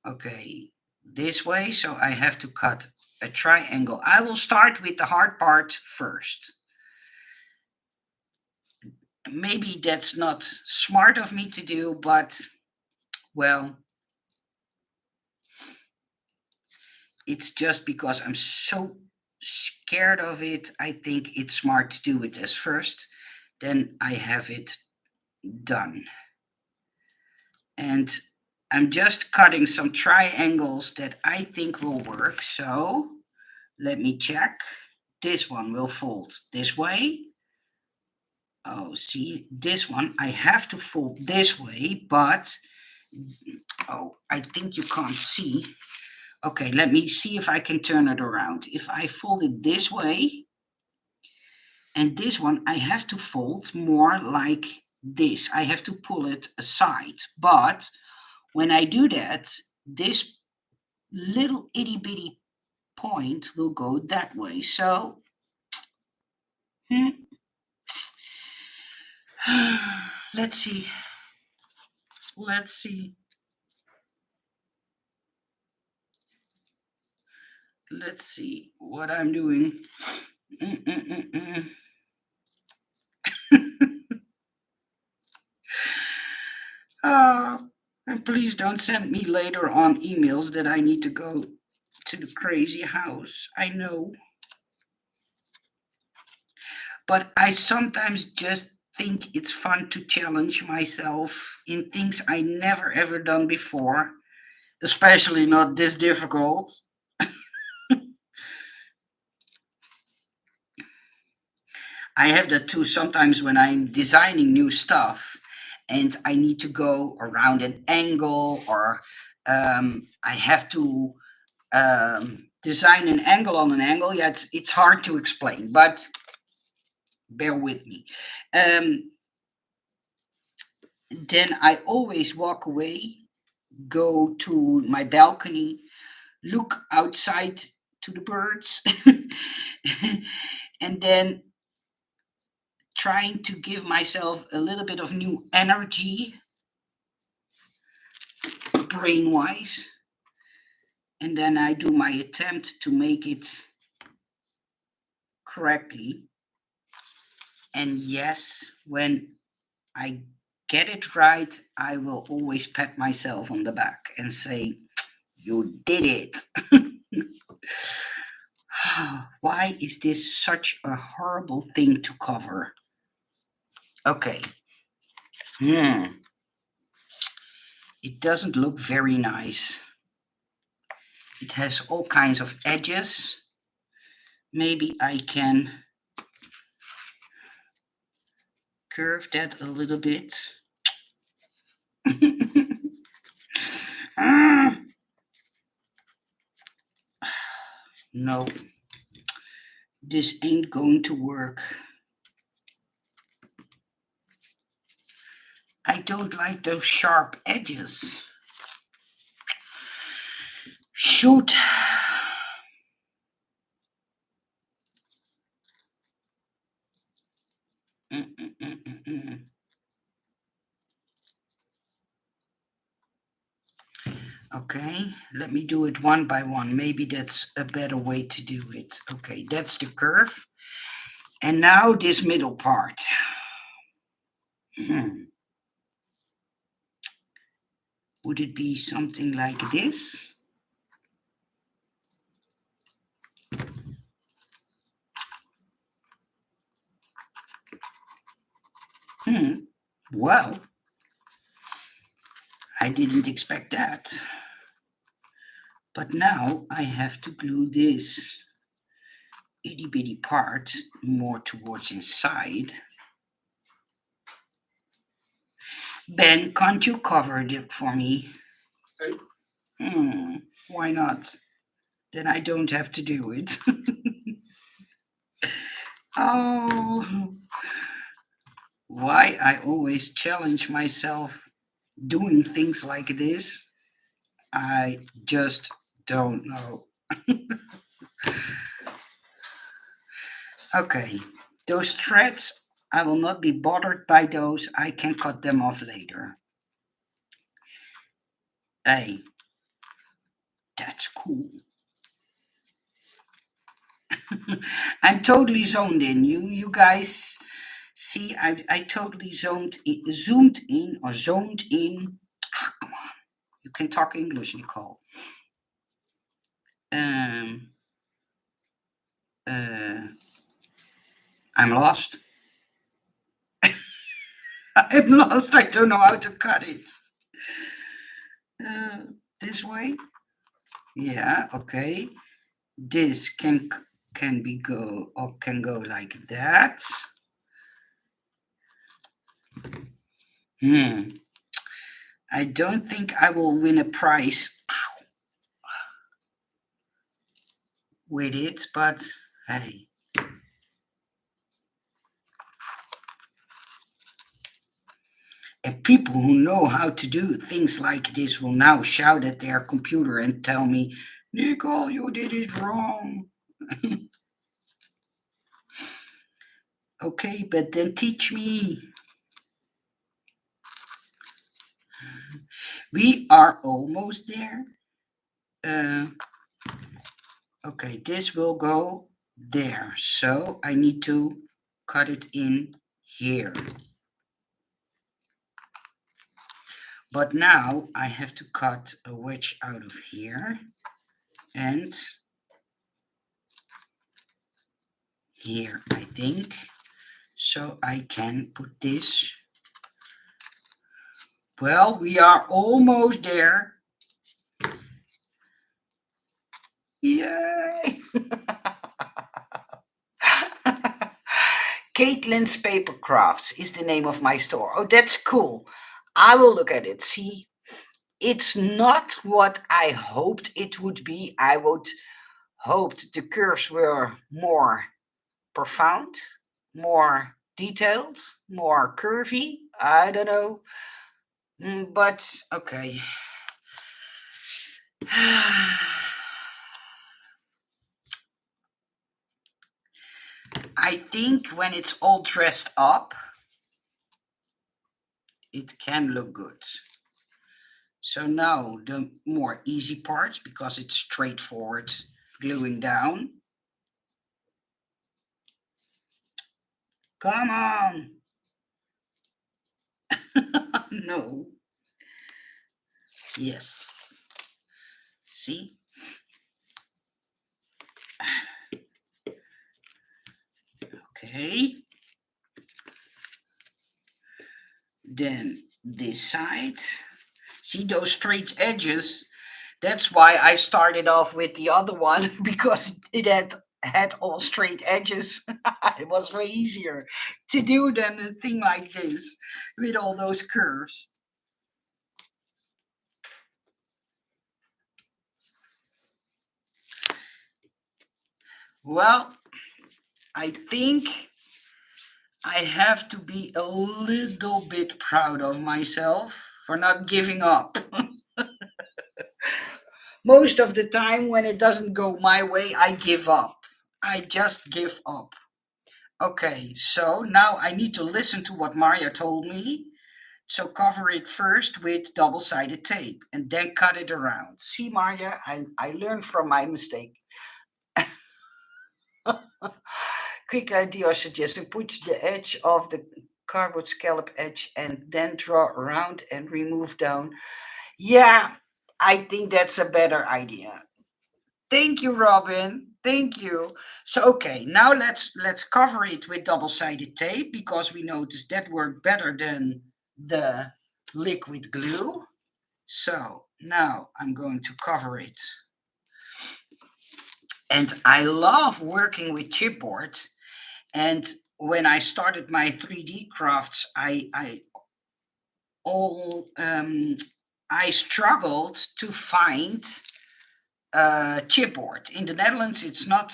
okay, this way. So I have to cut a triangle. I will start with the hard part first. Maybe that's not smart of me to do, but well, it's just because I'm so scared of it. I think it's smart to do it as first. Then I have it done. And I'm just cutting some triangles that I think will work. So let me check. This one will fold this way. Oh, see, this one I have to fold this way, but oh, I think you can't see. Okay, let me see if I can turn it around. If I fold it this way, and this one I have to fold more like this. I have to pull it aside. But when I do that, this little itty bitty point will go that way. So, let's see. Let's see. Let's see what I'm doing. And please don't send me later on emails that I need to go to the crazy house. I know. But I sometimes just think it's fun to challenge myself in things I never ever done before, especially not this difficult. I have that too sometimes when I'm designing new stuff and I need to go around an angle, or I have to design an angle on an angle. Yeah, it's hard to explain, but bear with me. Then I always walk away, go to my balcony, look outside to the birds, and then trying to give myself a little bit of new energy, brain-wise. And then I do my attempt to make it correctly. And yes, when I get it right, I will always pat myself on the back and say, "You did it." Why is this such a horrible thing to cover? Okay. It doesn't look very nice. It has all kinds of edges. Maybe I can curve that a little bit. No, this ain't going to work. I don't like those sharp edges. Shoot. Okay, let me do it one by one. Maybe that's a better way to do it. Okay, that's the curve. And now this middle part. Would it be something like this? Well, I didn't expect that. But now I have to glue this itty bitty part more towards inside. Ben, can't you cover it for me? Why not? Then I don't have to do it. Oh, why I always challenge myself doing things like this, I just don't know. Okay, those threads, I will not be bothered by those. I can cut them off later. Hey, that's cool. I'm totally zoned in. You guys see, I totally zoomed in. Ah, come on, you can talk English, Nicole. I'm lost. I'm lost. I don't know how to cut it. This way? Yeah, okay. This can be go or can go like that. I don't think I will win a prize with it, but hey. And people who know how to do things like this will now shout at their computer and tell me, "Nicole, you did it wrong." Okay, but then teach me. We are almost there. Okay, this will go there. So I need to cut it in here. But now I have to cut a wedge out of here and here, I think. So I can put this. Well, we are almost there. Yay! Caitlin's Paper Crafts is the name of my store. Oh, that's cool. I will look at it. See, it's not what I hoped it would be. I would hoped the curves were more profound, more detailed, more curvy. I don't know. But okay. I think when it's all dressed up, it can look good. So now the more easy parts, because it's straightforward gluing down. Come on. No. Yes. See? Okay. Then this side. See those straight edges? That's why I started off with the other one, because it had all straight edges. It was way easier to do than a thing like this with all those curves. Well, I think I have to be a little bit proud of myself for not giving up. Most of the time, when it doesn't go my way, I give up. I just give up. Okay, so now I need to listen to what Maria told me. So cover it first with double-sided tape and then cut it around. See, Maria, I learned from my mistake. Quick idea or suggestion: put the edge of the cardboard scallop edge and then draw around and remove down. Yeah, I think that's a better idea. Thank you, Robin. Thank you. So okay, now let's cover it with double-sided tape, because we noticed that worked better than the liquid glue. So now I'm going to cover it. And I love working with chipboard. And when I started my 3D crafts, all I struggled to find chipboard. In the Netherlands, it's not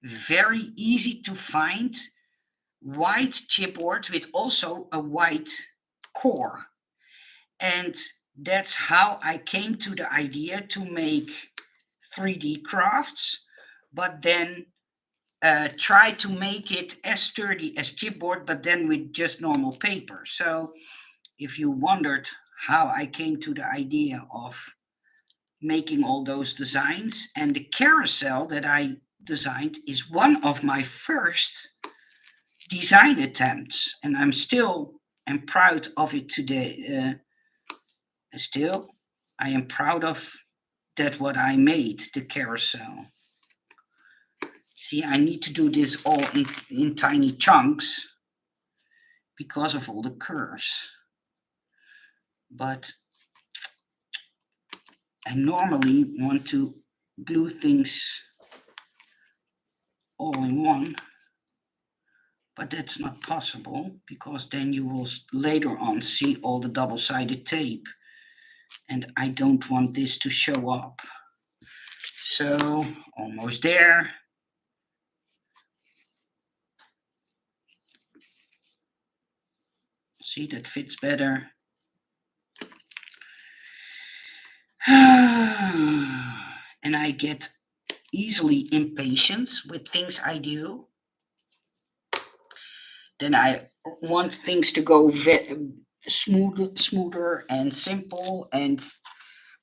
very easy to find white chipboard with also a white core. And that's how I came to the idea to make 3D crafts, but then try to make it as sturdy as chipboard, but then with just normal paper. So if you wondered how I came to the idea of making all those designs, and the carousel that I designed is one of my first design attempts, and I'm still am proud of it today. Still, I am proud of that what I made, the carousel. See, I need to do this all in tiny chunks because of all the curves. But I normally want to glue things all in one, but that's not possible, because then you will later on see all the double-sided tape, and I don't want this to show up. So almost there. See, that fits better. And I get easily impatient with things I do. Then I want things to go smoother and simple and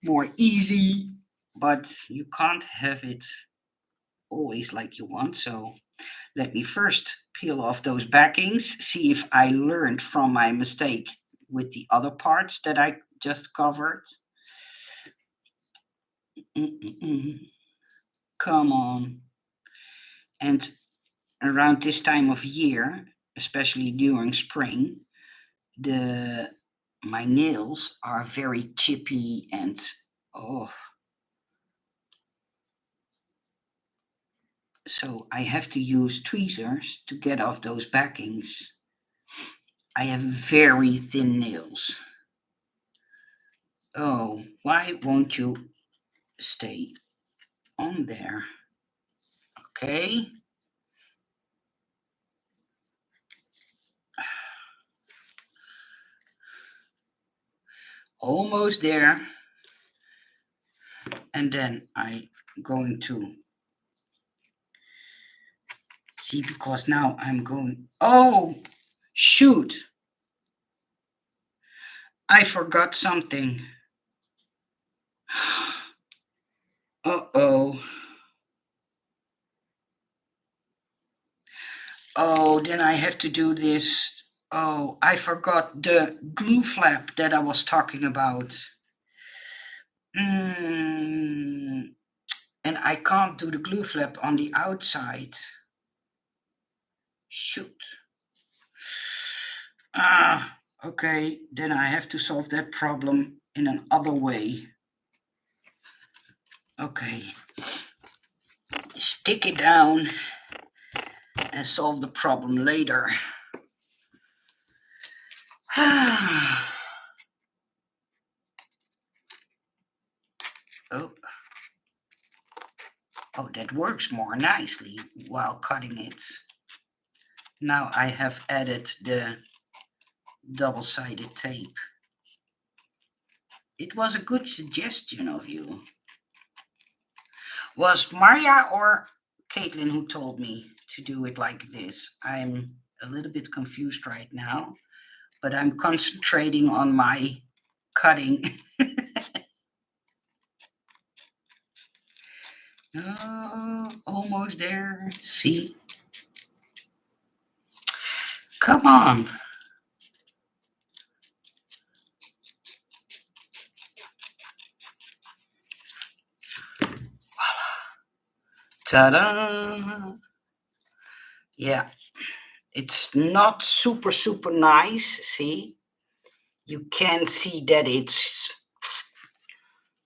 more easy, but you can't have it always like you want. So let me first peel off those backings, see if I learned from my mistake with the other parts that I just covered. Come on. And around this time of year, especially during spring, the my nails are very chippy and oh, so I have to use tweezers to get off those backings. I have very thin nails. Oh, why won't you stay on there? Okay. Almost there. And then I'm going to See, because now I'm going, oh, shoot. I forgot something. Uh-oh. Oh, then I have to do this. Oh, I forgot the glue flap that I was talking about. And I can't do the glue flap on the outside. Shoot. Okay, then I have to solve that problem in another way. Okay. Stick it down and solve the problem later. Oh. Oh, that works more nicely while cutting it. Now I have added the double-sided tape. It was a good suggestion of you. Was Maria or Caitlin who told me to do it like this? I'm a little bit confused right now, but I'm concentrating on my cutting. Almost there. See? Come on. Ta-da! Yeah, it's not super, super nice. See? You can see that it's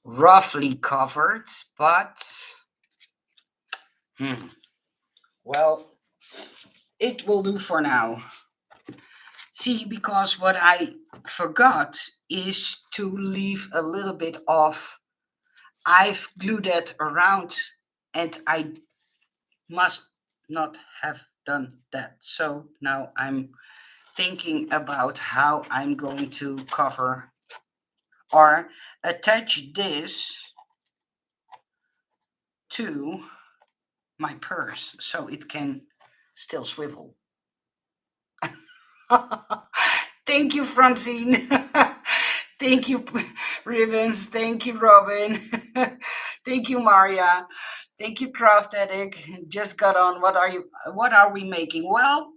roughly covered, but well, it will do for now. See, because what I forgot is to leave a little bit of, I've glued that around and I must not have done that. So now I'm thinking about how I'm going to cover or attach this to my purse so it can still swivel. Thank you, Francine. Thank you, Ribbons. Thank you, Robin. Thank you, Maria. Thank you, Craft Addict. Just got on. What are we making? Well,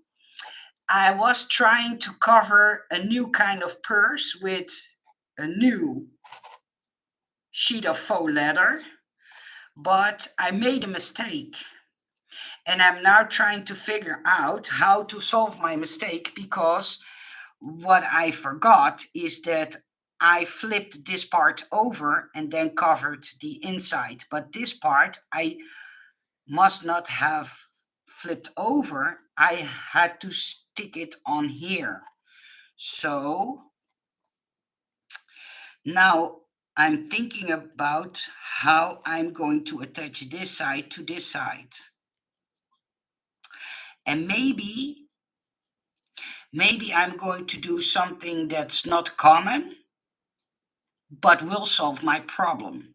I was trying to cover a new kind of purse with a new sheet of faux leather, but I made a mistake. And I'm now trying to figure out how to solve my mistake, because what I forgot is that I flipped this part over and then covered the inside. But this part I must not have flipped over. I had to stick it on here. So now I'm thinking about how I'm going to attach this side to this side. And maybe I'm going to do something that's not common, but will solve my problem.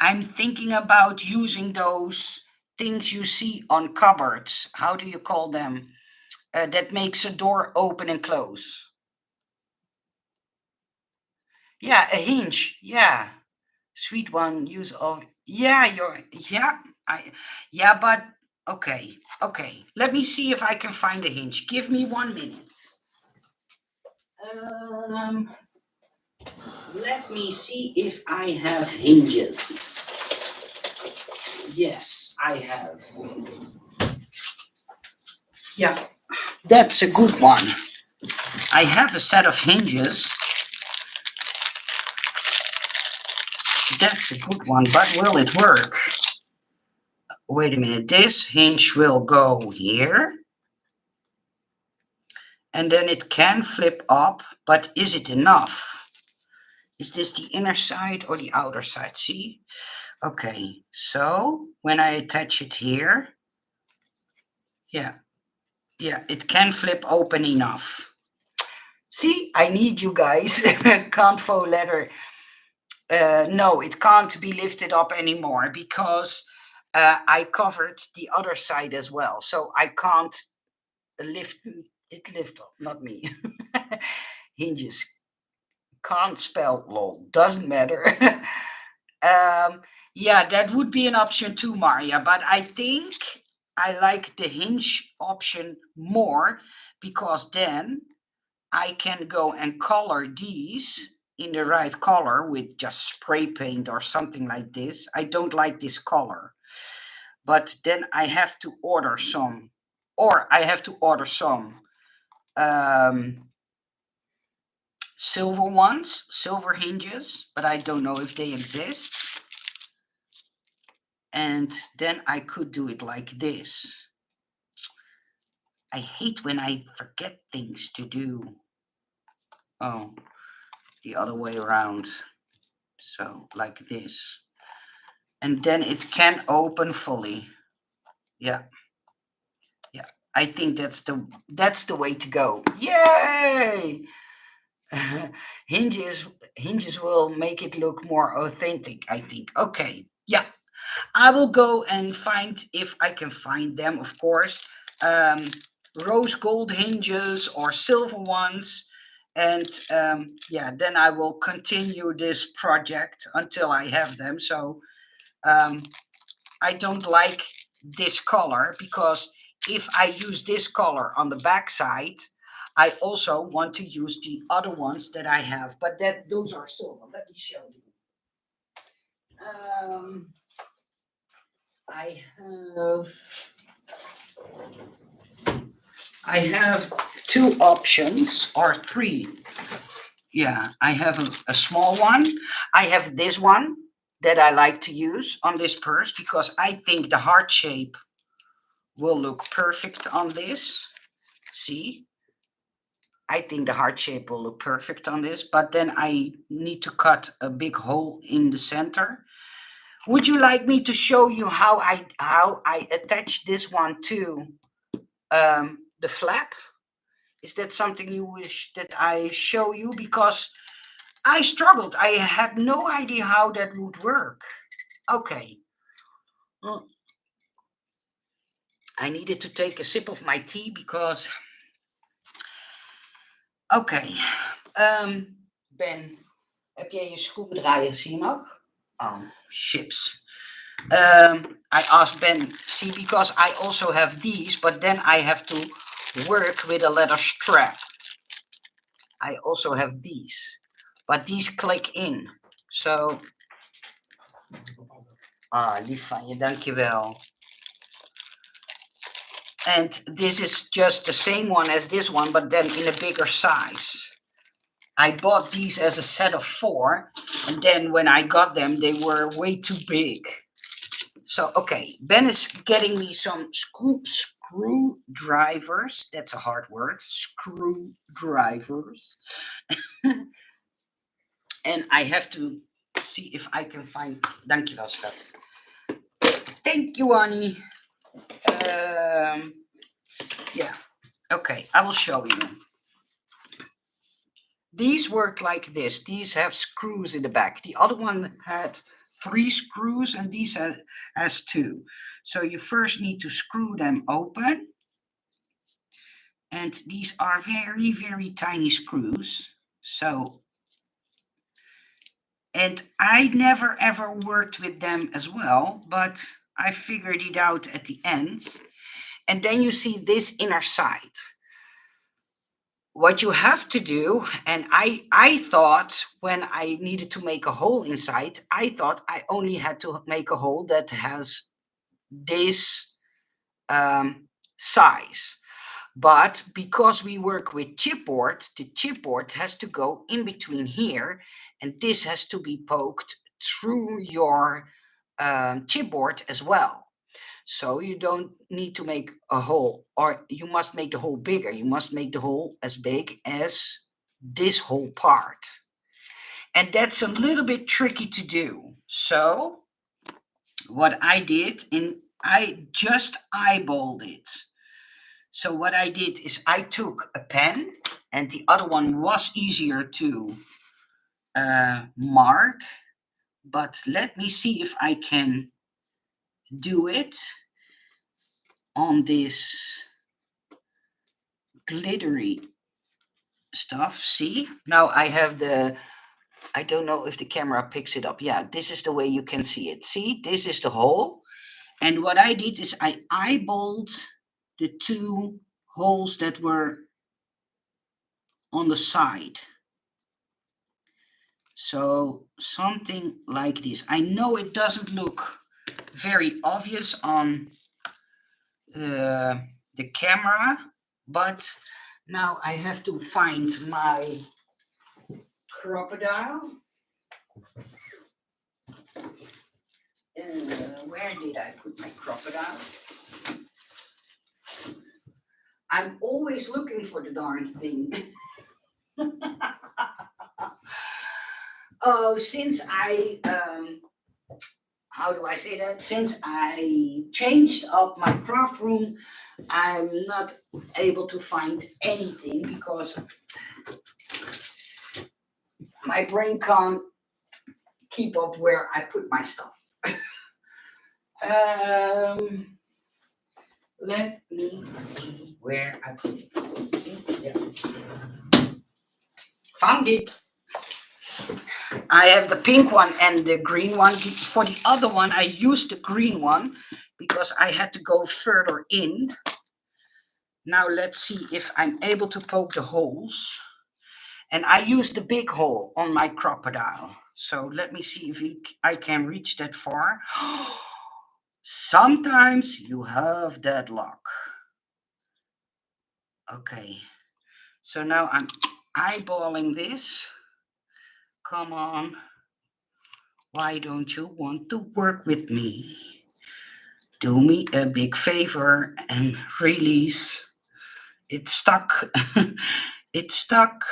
I'm thinking about using those things you see on cupboards. How do you call them? That makes a door open and close. Yeah, a hinge. Yeah, sweet one. Use of. Yeah, but okay. Let me see if I can find a hinge. Give me 1 minute. Let me see if I have hinges. Yes, I have. Yeah, that's a good one. I have a set of hinges. That's a good one, but will it work? Wait a minute, this hinge will go here. And then it can flip up, but is it enough? Is this the inner side or the outer side? See? Okay, so when I attach it here, yeah, it can flip open enough. See, I need you guys. Can't faux leather. No, it can't be lifted up anymore because I covered the other side as well, so I can't lift it. Lift up, not me. Hinges can't spell lol. Doesn't matter. Yeah, that would be an option too, Maria. But I think I like the hinge option more because then I can go and color these in the right color with just spray paint or something like this. I don't like this color, but then I have to order some, or I have to order some um, silver ones, silver hinges, but I don't know if they exist. And then I could do it like this. I hate when I forget things to do. Oh, the other way around. So like this. And then it can open fully. Yeah. Yeah. I think that's the way to go. Yay! hinges hinges will make it look more authentic, I think. Okay. Yeah. I will go and find, if I can find them, of course, um, rose gold hinges or silver ones. And yeah, then I will continue this project until I have them. So um, I don't like this color because if I use this color on the back side, I also want to use the other ones that I have, but those are silver. Let me show you. I have I have two options or three. Yeah, I have a small one. I have this one that I like to use on this purse because I think the heart shape will look perfect on this. See? I think the heart shape will look perfect on this, but then I need to cut a big hole in the center. Would you like me to show you how I attach this one to the flap? Is that something you wish that I show you? Because I struggled. I had no idea how that would work. Okay. Well, I needed to take a sip of my tea because. Oké. Ben, heb jij je schroevendraaier, zie je nog? Oh, chips. I asked Ben, see, because I also have these, but then I have to work with a leather strap. I also have these, but these click in. So, lief van je, dankjewel. And this is just the same one as this one, but then in a bigger size. I bought these as a set of 4, and then when I got them, they were way too big. So, okay, Ben is getting me some screwdrivers. That's a hard word, screwdrivers. And I have to see if I can find. Dankjewel, schat. Thank you, Annie. Yeah, okay, I will show you. These work like this. These have screws in the back. The other one had 3 screws and these has 2. So you first need to screw them open. And these are very, very tiny screws. So, and I never ever worked with them as well, but I figured it out at the end. And then you see this inner side. What you have to do, and I thought when I needed to make a hole inside, I thought I only had to make a hole that has this size. But because we work with chipboard, the chipboard has to go in between here, and this has to be poked through your chipboard as well. So you don't need to make a hole, or you must make the hole bigger. You must make the hole as big as this whole part. And that's a little bit tricky to do. So what I did, I just eyeballed it. So what I did is I took a pen, and the other one was easier to mark. But let me see if I can do it on this glittery stuff. See, now I have the, I don't know if the camera picks it up. Yeah, this is the way you can see it. See, this is the hole. And what I did is I eyeballed the two holes that were on the side. So something like this. I know it doesn't look very obvious on the camera, but now I have to find my crocodile. Where did I put my crocodile? I'm always looking for the darn thing. Oh, since I how do I say that? Since I changed up my craft room, I'm not able to find anything because my brain can't keep up where I put my stuff. Let me see where I put it. See? Yeah. Found it. I have the pink one and the green one. For the other one, I used the green one because I had to go further in. Now let's see if I'm able to poke the holes. And I used the big hole on my crocodile. So let me see if I can reach that far. Sometimes you have that luck. Okay. So now I'm eyeballing this. Come on. Why don't you want to work with me? Do me a big favor and release. It's stuck. It's stuck.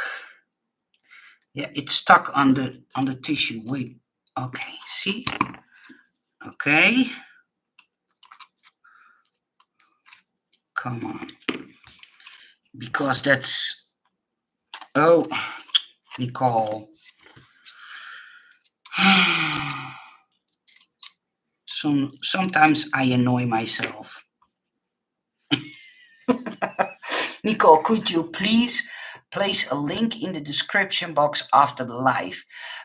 Yeah, it's stuck on the tissue. Wait. Okay, see? Okay. Come on. Because that's, oh, Nicole. Sometimes I annoy myself. Nicole, could you please place a link in the description box after the live?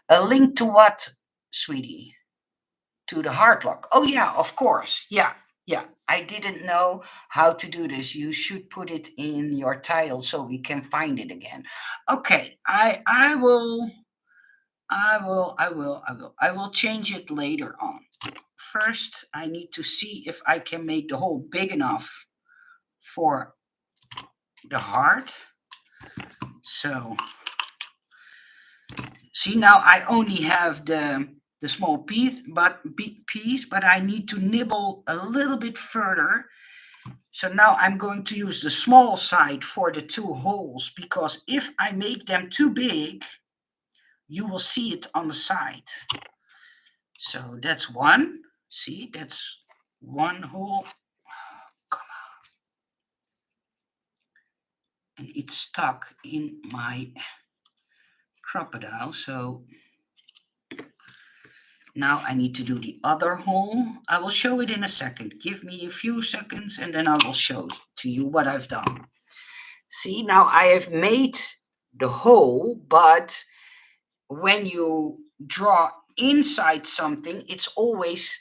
A link to what, sweetie? To the heart lock. Oh yeah, of course. Yeah, yeah. I didn't know how to do this. You should put it in your title so we can find it again. Okay, I will change it later on. First, I need to see if I can make the hole big enough for the heart. So, see now I only have the small piece, but I need to nibble a little bit further. So now I'm going to use the small side for the two holes, because if I make them too big, you will see it on the side. So that's one. See, that's one hole. Come on. And it's stuck in my crocodile. So now I need to do the other hole. I will show it in a second. Give me a few seconds and then I will show to you what I've done. See, now I have made the hole, but when you draw inside something, it's always,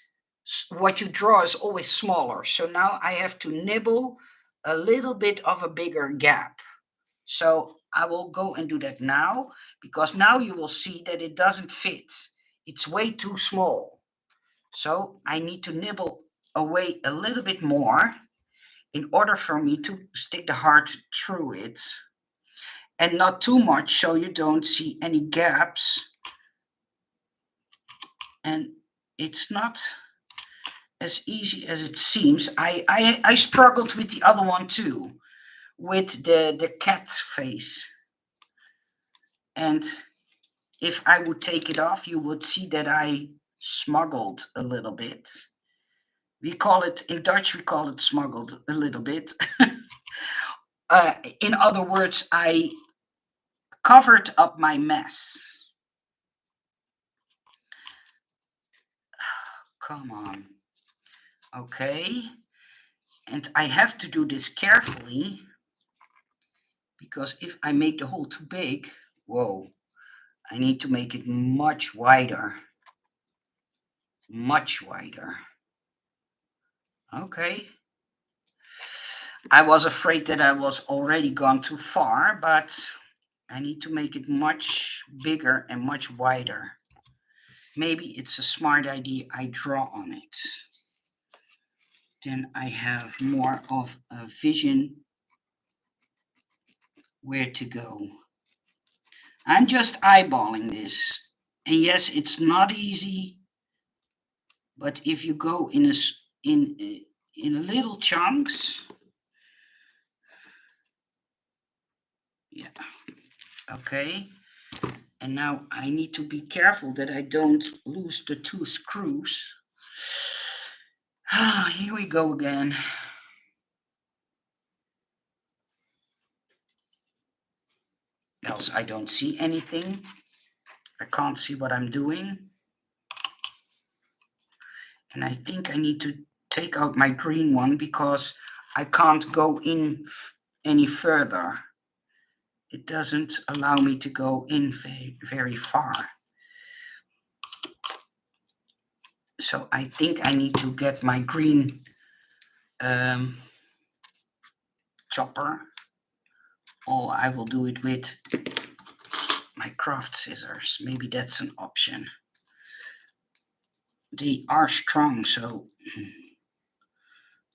what you draw is always smaller. So now I have to nibble a little bit of a bigger gap. So I will go and do that now, because now you will see that it doesn't fit. It's way too small. So I need to nibble away a little bit more in order for me to stick the heart through it. And not too much so you don't see any gaps. And it's not as easy as it seems. I struggled with the other one too, with the cat face. And if I would take it off, you would see that I smuggled a little bit. We call it, in Dutch, we call it smuggled a little bit. In other words, I covered up my mess. Come on. Okay. And I have to do this carefully, because if I make the hole too big, whoa, I need to make it much wider. Much wider. Okay. I was afraid that I was already gone too far, but I need to make it much bigger and much wider. Maybe it's a smart idea I draw on it. Then I have more of a vision where to go. I'm just eyeballing this. And yes, it's not easy, but if you go in little chunks, yeah, okay. And now I need to be careful that I don't lose the 2 screws. Ah, here we go again. Else I don't see anything. I can't see what I'm doing. And I think I need to take out my green one because I can't go in any further. It doesn't allow me to go in very far. So I think I need to get my green chopper, or I will do it with my craft scissors. Maybe that's an option. They are strong, so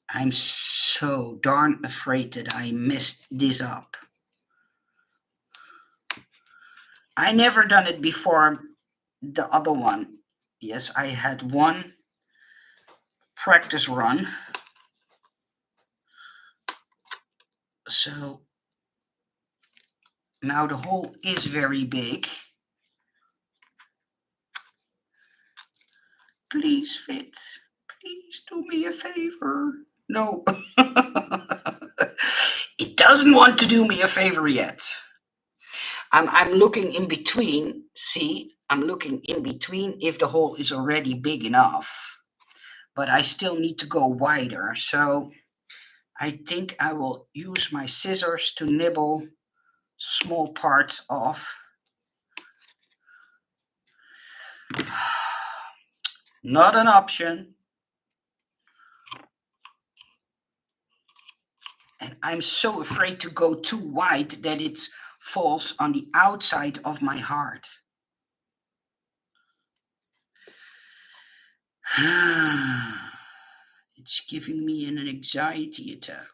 I'm so darn afraid that I messed this up. I never done it before the other one. Yes, I had one practice run. So now the hole is very big. Please fit. Please do me a favor. No. It doesn't want to do me a favor yet. I'm looking in between. See, I'm looking in between if the hole is already big enough. But I still need to go wider. So I think I will use my scissors to nibble small parts off. Not an option. And I'm so afraid to go too wide that it falls on the outside of my heart. It's giving me an anxiety attack.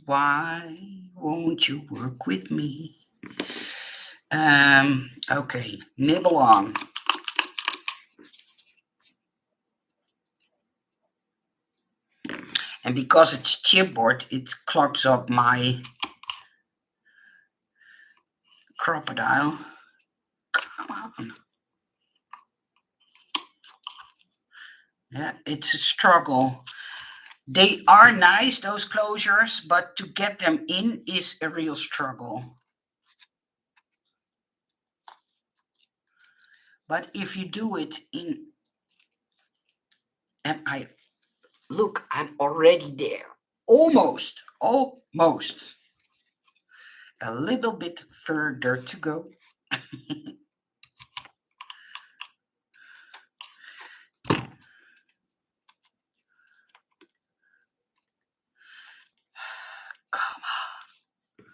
Why won't you work with me? Okay, nibble on. And because it's chipboard, it clogs up my crocodile. Come on. Yeah, it's a struggle. They are nice, those closures, but to get them in is a real struggle. But if you do it in, and I'm already there. Almost. A little bit further to go. Come on.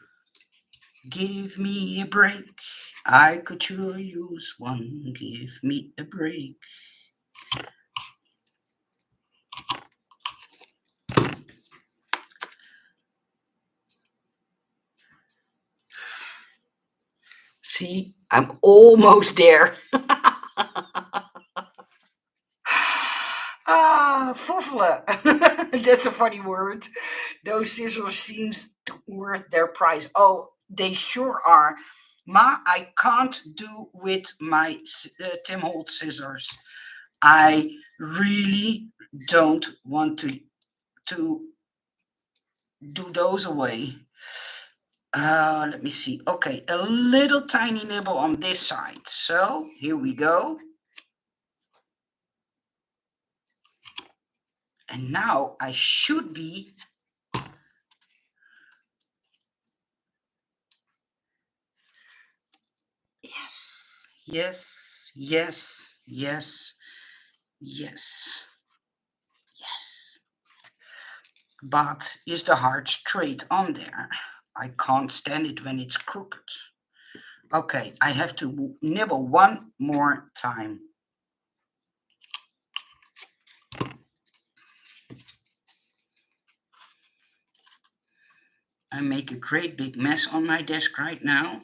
Give me a break. I could sure use one. Give me a break. See, I'm almost there. Foefelen. That's a funny word. Those scissors seems worth their price. Oh, they sure are. Ma, I can't do with my Tim Holtz scissors. I really don't want to do those away. Let me see. Okay, a little tiny nibble on this side. So here we go. And now I should be yes, yes, yes, yes, yes, yes. But is the heart straight on there? I can't stand it when it's crooked. Okay, I have to nibble one more time. I make a great big mess on my desk right now.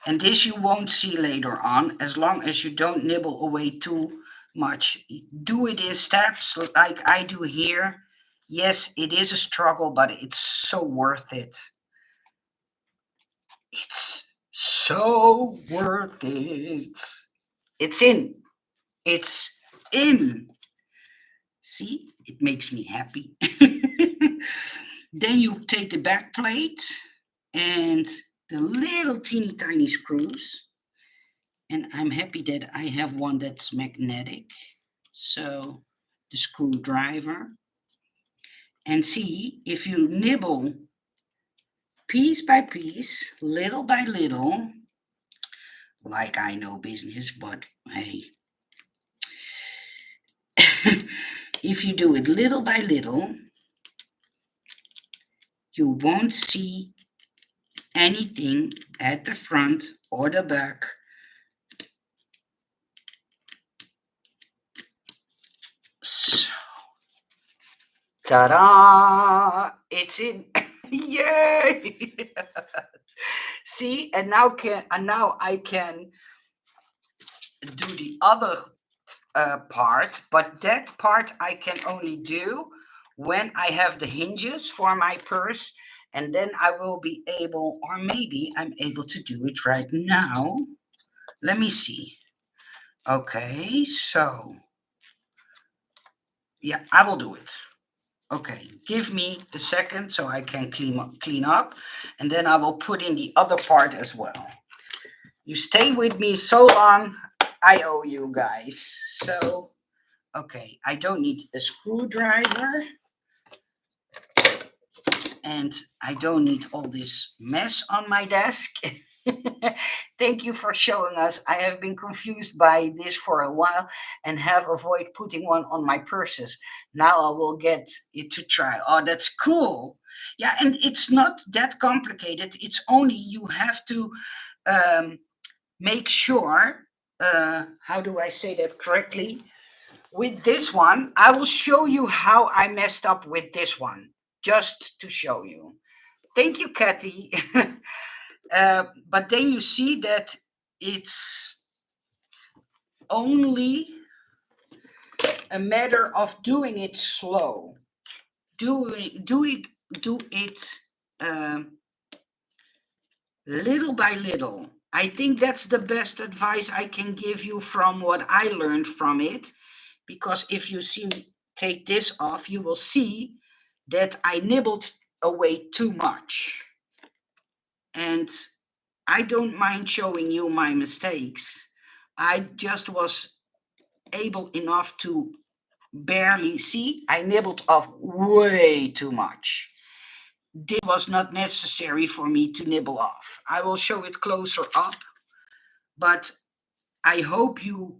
And this you won't see later on, as long as you don't nibble away too much. Do it in steps like I do here. Yes, it is a struggle, but it's so worth it. It's so worth it. It's in. It's in. See, it makes me happy. Then you take the back plate and the little teeny tiny screws. And I'm happy that I have one that's magnetic. So the screwdriver. And see, if you nibble piece by piece, little by little, like I know business, but hey, if you do it little by little, you won't see anything at the front or the back. So, ta-da! It's in. Yay! See, and now I can do the other part, but that part I can only do when I have the hinges for my purse, and then I will be able, or maybe I'm able to do it right now. Let me see. Okay, so yeah, I will do it. Okay, give me the second so I can clean up, and then I will put in the other part as well. You stay with me so long, I owe you guys. So, okay, I don't need a screwdriver, and I don't need all this mess on my desk. Thank you for showing us. I have been confused by this for a while and have avoided putting one on my purses. Now I will get it to try. Oh, that's cool. Yeah, and it's not that complicated. It's only you have to make sure, how do I say that correctly? With this one, I will show you how I messed up with this one, just to show you. Thank you, Kathy. But then you see that it's only a matter of doing it slow. Do it little by little. I think that's the best advice I can give you from what I learned from it. Because if you see me take this off, you will see that I nibbled away too much. And I don't mind showing you my mistakes. I just was able enough to barely see. I nibbled off way too much. This was not necessary for me to nibble off. I will show it closer up, but I hope you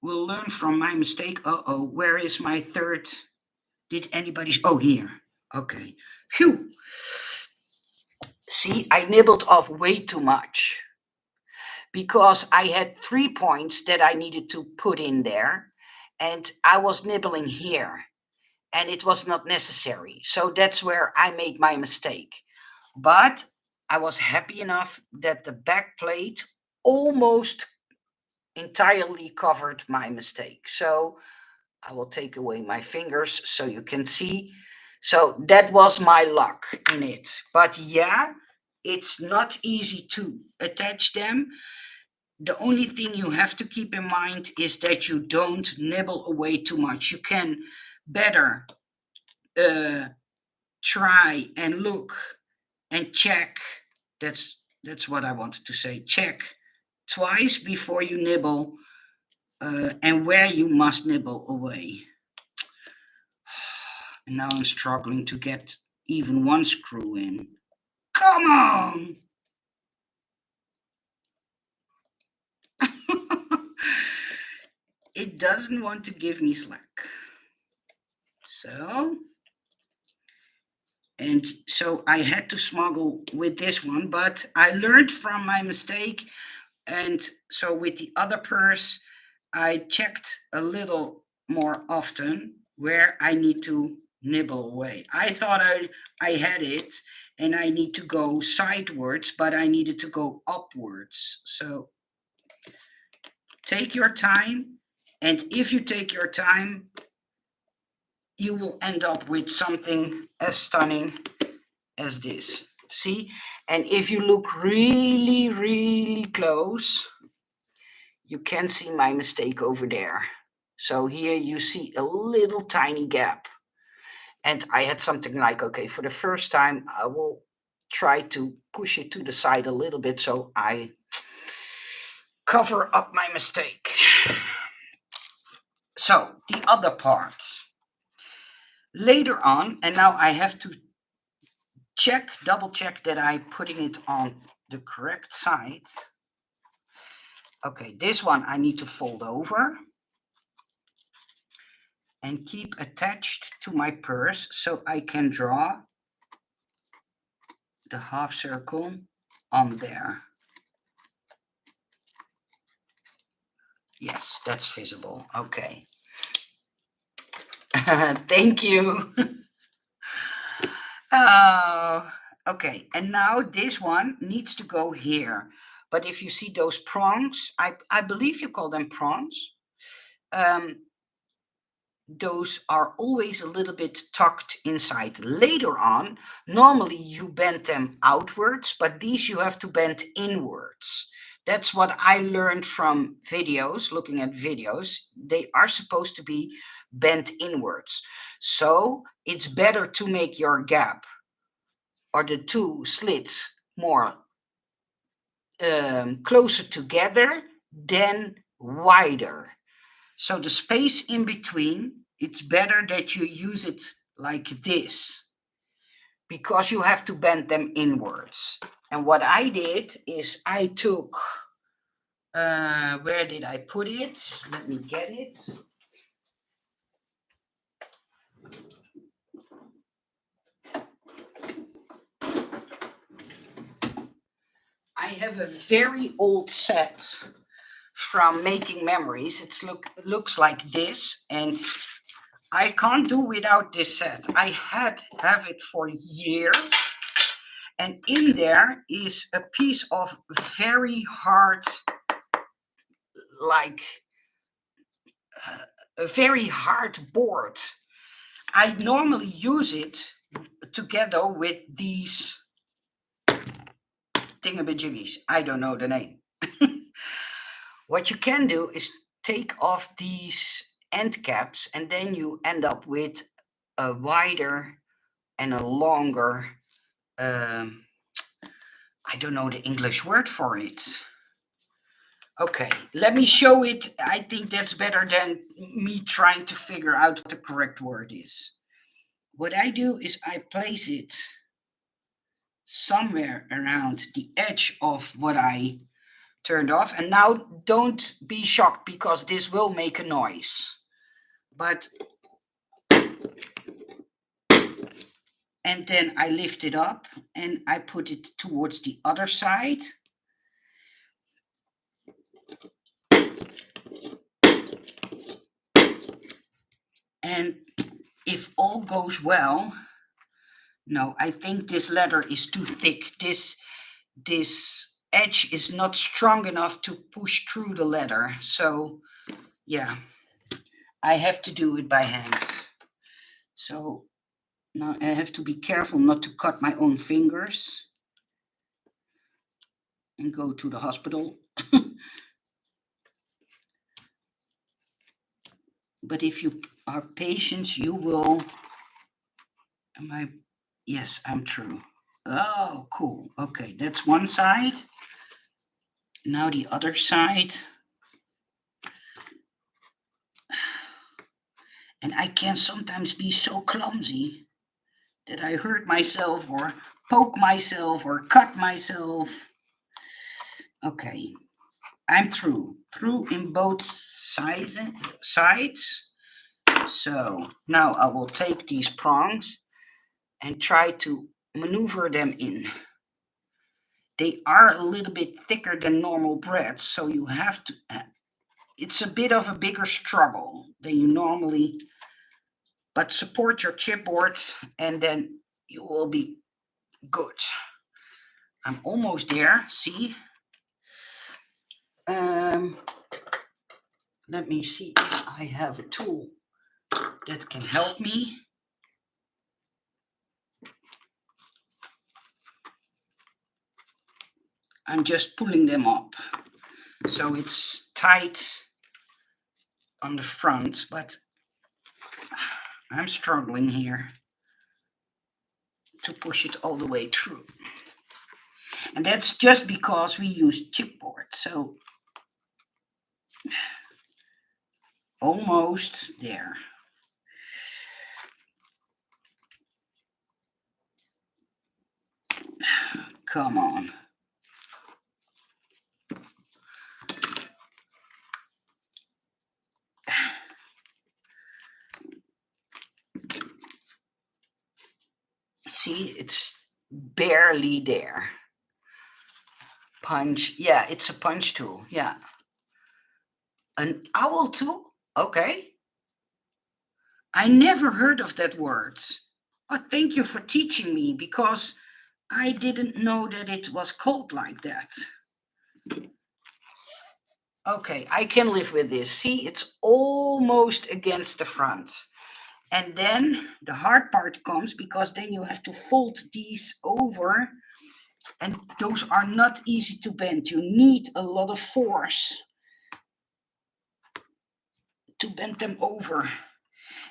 will learn from my mistake. Uh-oh, where is my third? Did anybody? Oh, here. Okay. Phew. See, I nibbled off way too much because I had 3 points that I needed to put in there, and I was nibbling here, and it was not necessary. So that's where I made my mistake. But I was happy enough that the back plate almost entirely covered my mistake. So I will take away my fingers so you can see. So that was my luck in it. But yeah, it's not easy to attach them. The only thing you have to keep in mind is that you don't nibble away too much. You can better try and look and check. That's what I wanted to say. Check twice before you nibble and where you must nibble away. And now I'm struggling to get even one screw in. Come on! It doesn't want to give me slack. So I had to smuggle with this one, but I learned from my mistake. And so with the other purse, I checked a little more often where I need to nibble away. I thought I had it and I need to go sidewards, but I needed to go upwards. So take your time. And if you take your time, you will end up with something as stunning as this. See? And if you look really, really close, you can see my mistake over there. So here you see a little tiny gap. And I had something like, okay, for the first time, I will try to push it to the side a little bit so I cover up my mistake. So the other part. Later on, and now I have to double check that I'm putting it on the correct side. Okay, this one I need to fold over and keep attached to my purse so I can draw the half circle on there. Yes, that's visible. Okay. Thank you. Okay, and now this one needs to go here. But if you see those prongs, I believe you call them prongs. Those are always a little bit tucked inside. Later on, normally you bend them outwards, but these you have to bend inwards. That's what I learned from videos, looking at videos. They are supposed to be bent inwards. So it's better to make your gap or the two slits more closer together than wider. So the space in between, it's better that you use it like this because you have to bend them inwards. And what I did is I took, where did I put it? Let me get it. I have a very old set from Making Memories. It looks like this, and I can't do without this set. I have it for years, and in there is a piece of very hard, like a very hard board. I normally use it together with these thingamajiggies. I don't know the name. What you can do is take off these end caps, and then you end up with a wider and a longer, I don't know the English word for it. Okay, let me show it. I think that's better than me trying to figure out what the correct word is. What I do is I place it somewhere around the edge of what I turned off. And now don't be shocked because this will make a noise. But, and then I lift it up and I put it towards the other side. And if all goes well, no, I think this leather is too thick. This edge is not strong enough to push through the leather. So yeah, I have to do it by hand. So now I have to be careful not to cut my own fingers and go to the hospital. But if you are patient, you will. Yes, I'm true. Oh, cool. Okay, that's one side. Now the other side. And I can sometimes be so clumsy that I hurt myself or poke myself or cut myself. Okay, I'm through in both sides. So now I will take these prongs and try to maneuver them in. They are a little bit thicker than normal bread, so you have to. It's a bit of a bigger struggle than you normally, but support your chipboard and then you will be good. I'm almost there. See. Um, Let me see if I have a tool that can help me. I'm just pulling them up. So it's tight on the front, but I'm struggling here to push it all the way through. And that's just because we use chipboard. So almost there. Come on. See, it's barely there. Punch. Yeah, it's a punch tool. Yeah. An owl tool? Okay. I never heard of that word. Oh, thank you for teaching me because I didn't know that it was called like that. Okay, I can live with this. See, it's almost against the front. And then the hard part comes because then you have to fold these over, and those are not easy to bend. You need a lot of force to bend them over.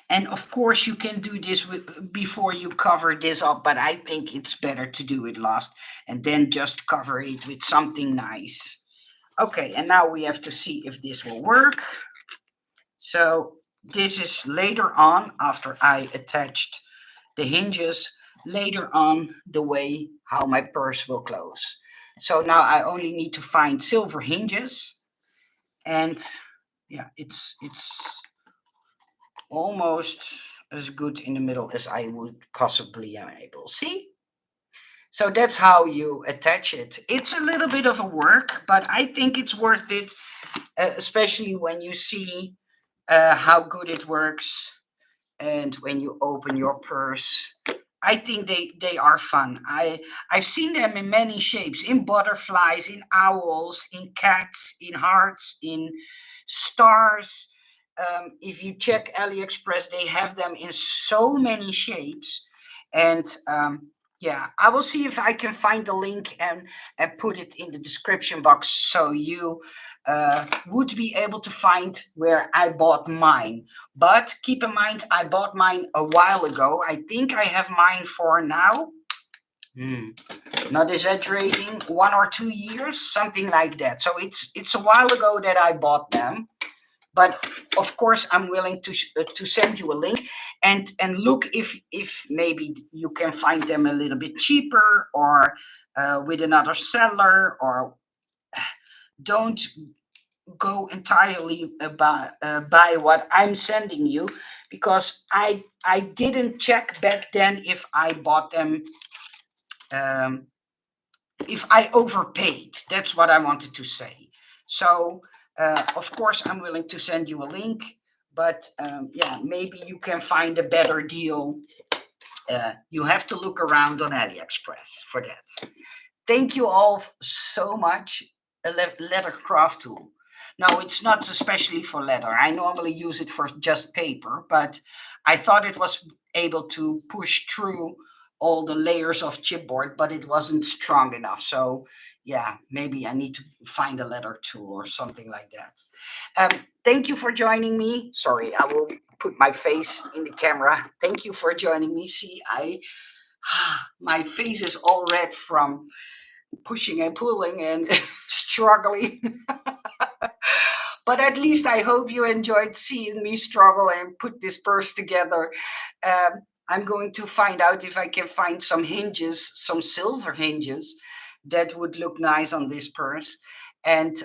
And of course, you can do this before you cover this up, but I think it's better to do it last and then just cover it with something nice. Okay, and now we have to see if this will work. So this is later on, after I attached the hinges, later on the way how my purse will close. So now I only need to find silver hinges, and yeah, it's almost as good in the middle as I would possibly able. See? So that's how you attach it. It's a little bit of a work, but I think it's worth it, especially when you see how good it works and when you open your purse. I think they are fun. I've seen them in many shapes, in butterflies, in owls, in cats, in hearts, in stars. If you check AliExpress, they have them in so many shapes. And yeah, I will see if I can find the link and put it in the description box so you would be able to find where I bought mine. But keep in mind, I bought mine a while ago. I think I have mine for now, not exaggerating, 1 or 2 years, something like that. So it's a while ago that I bought them. But of course, I'm willing to send you a link and look if maybe you can find them a little bit cheaper or with another seller, or don't go entirely by what I'm sending you, because I didn't check back then if I bought them, um, if I overpaid. That's what I wanted to say. So of course I'm willing to send you a link, but yeah, maybe you can find a better deal. You have to look around on AliExpress for that. Thank you all so much. A leather craft tool. No, it's not especially for leather. I normally use it for just paper, but I thought it was able to push through all the layers of chipboard, but it wasn't strong enough. So yeah, maybe I need to find a leather tool or something like that. Thank you for joining me. Sorry, I will put my face in the camera. Thank you for joining me. See, my face is all red from pushing and pulling and struggling. But at least I hope you enjoyed seeing me struggle and put this purse together. I'm going to find out if I can find some hinges, some silver hinges that would look nice on this purse. And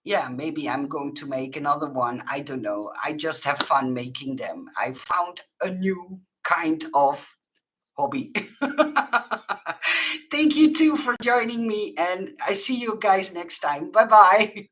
yeah, maybe I'm going to make another one. I don't know. I just have fun making them. I found a new kind of hobby. Thank you too for joining me, and I see you guys next time. Bye bye.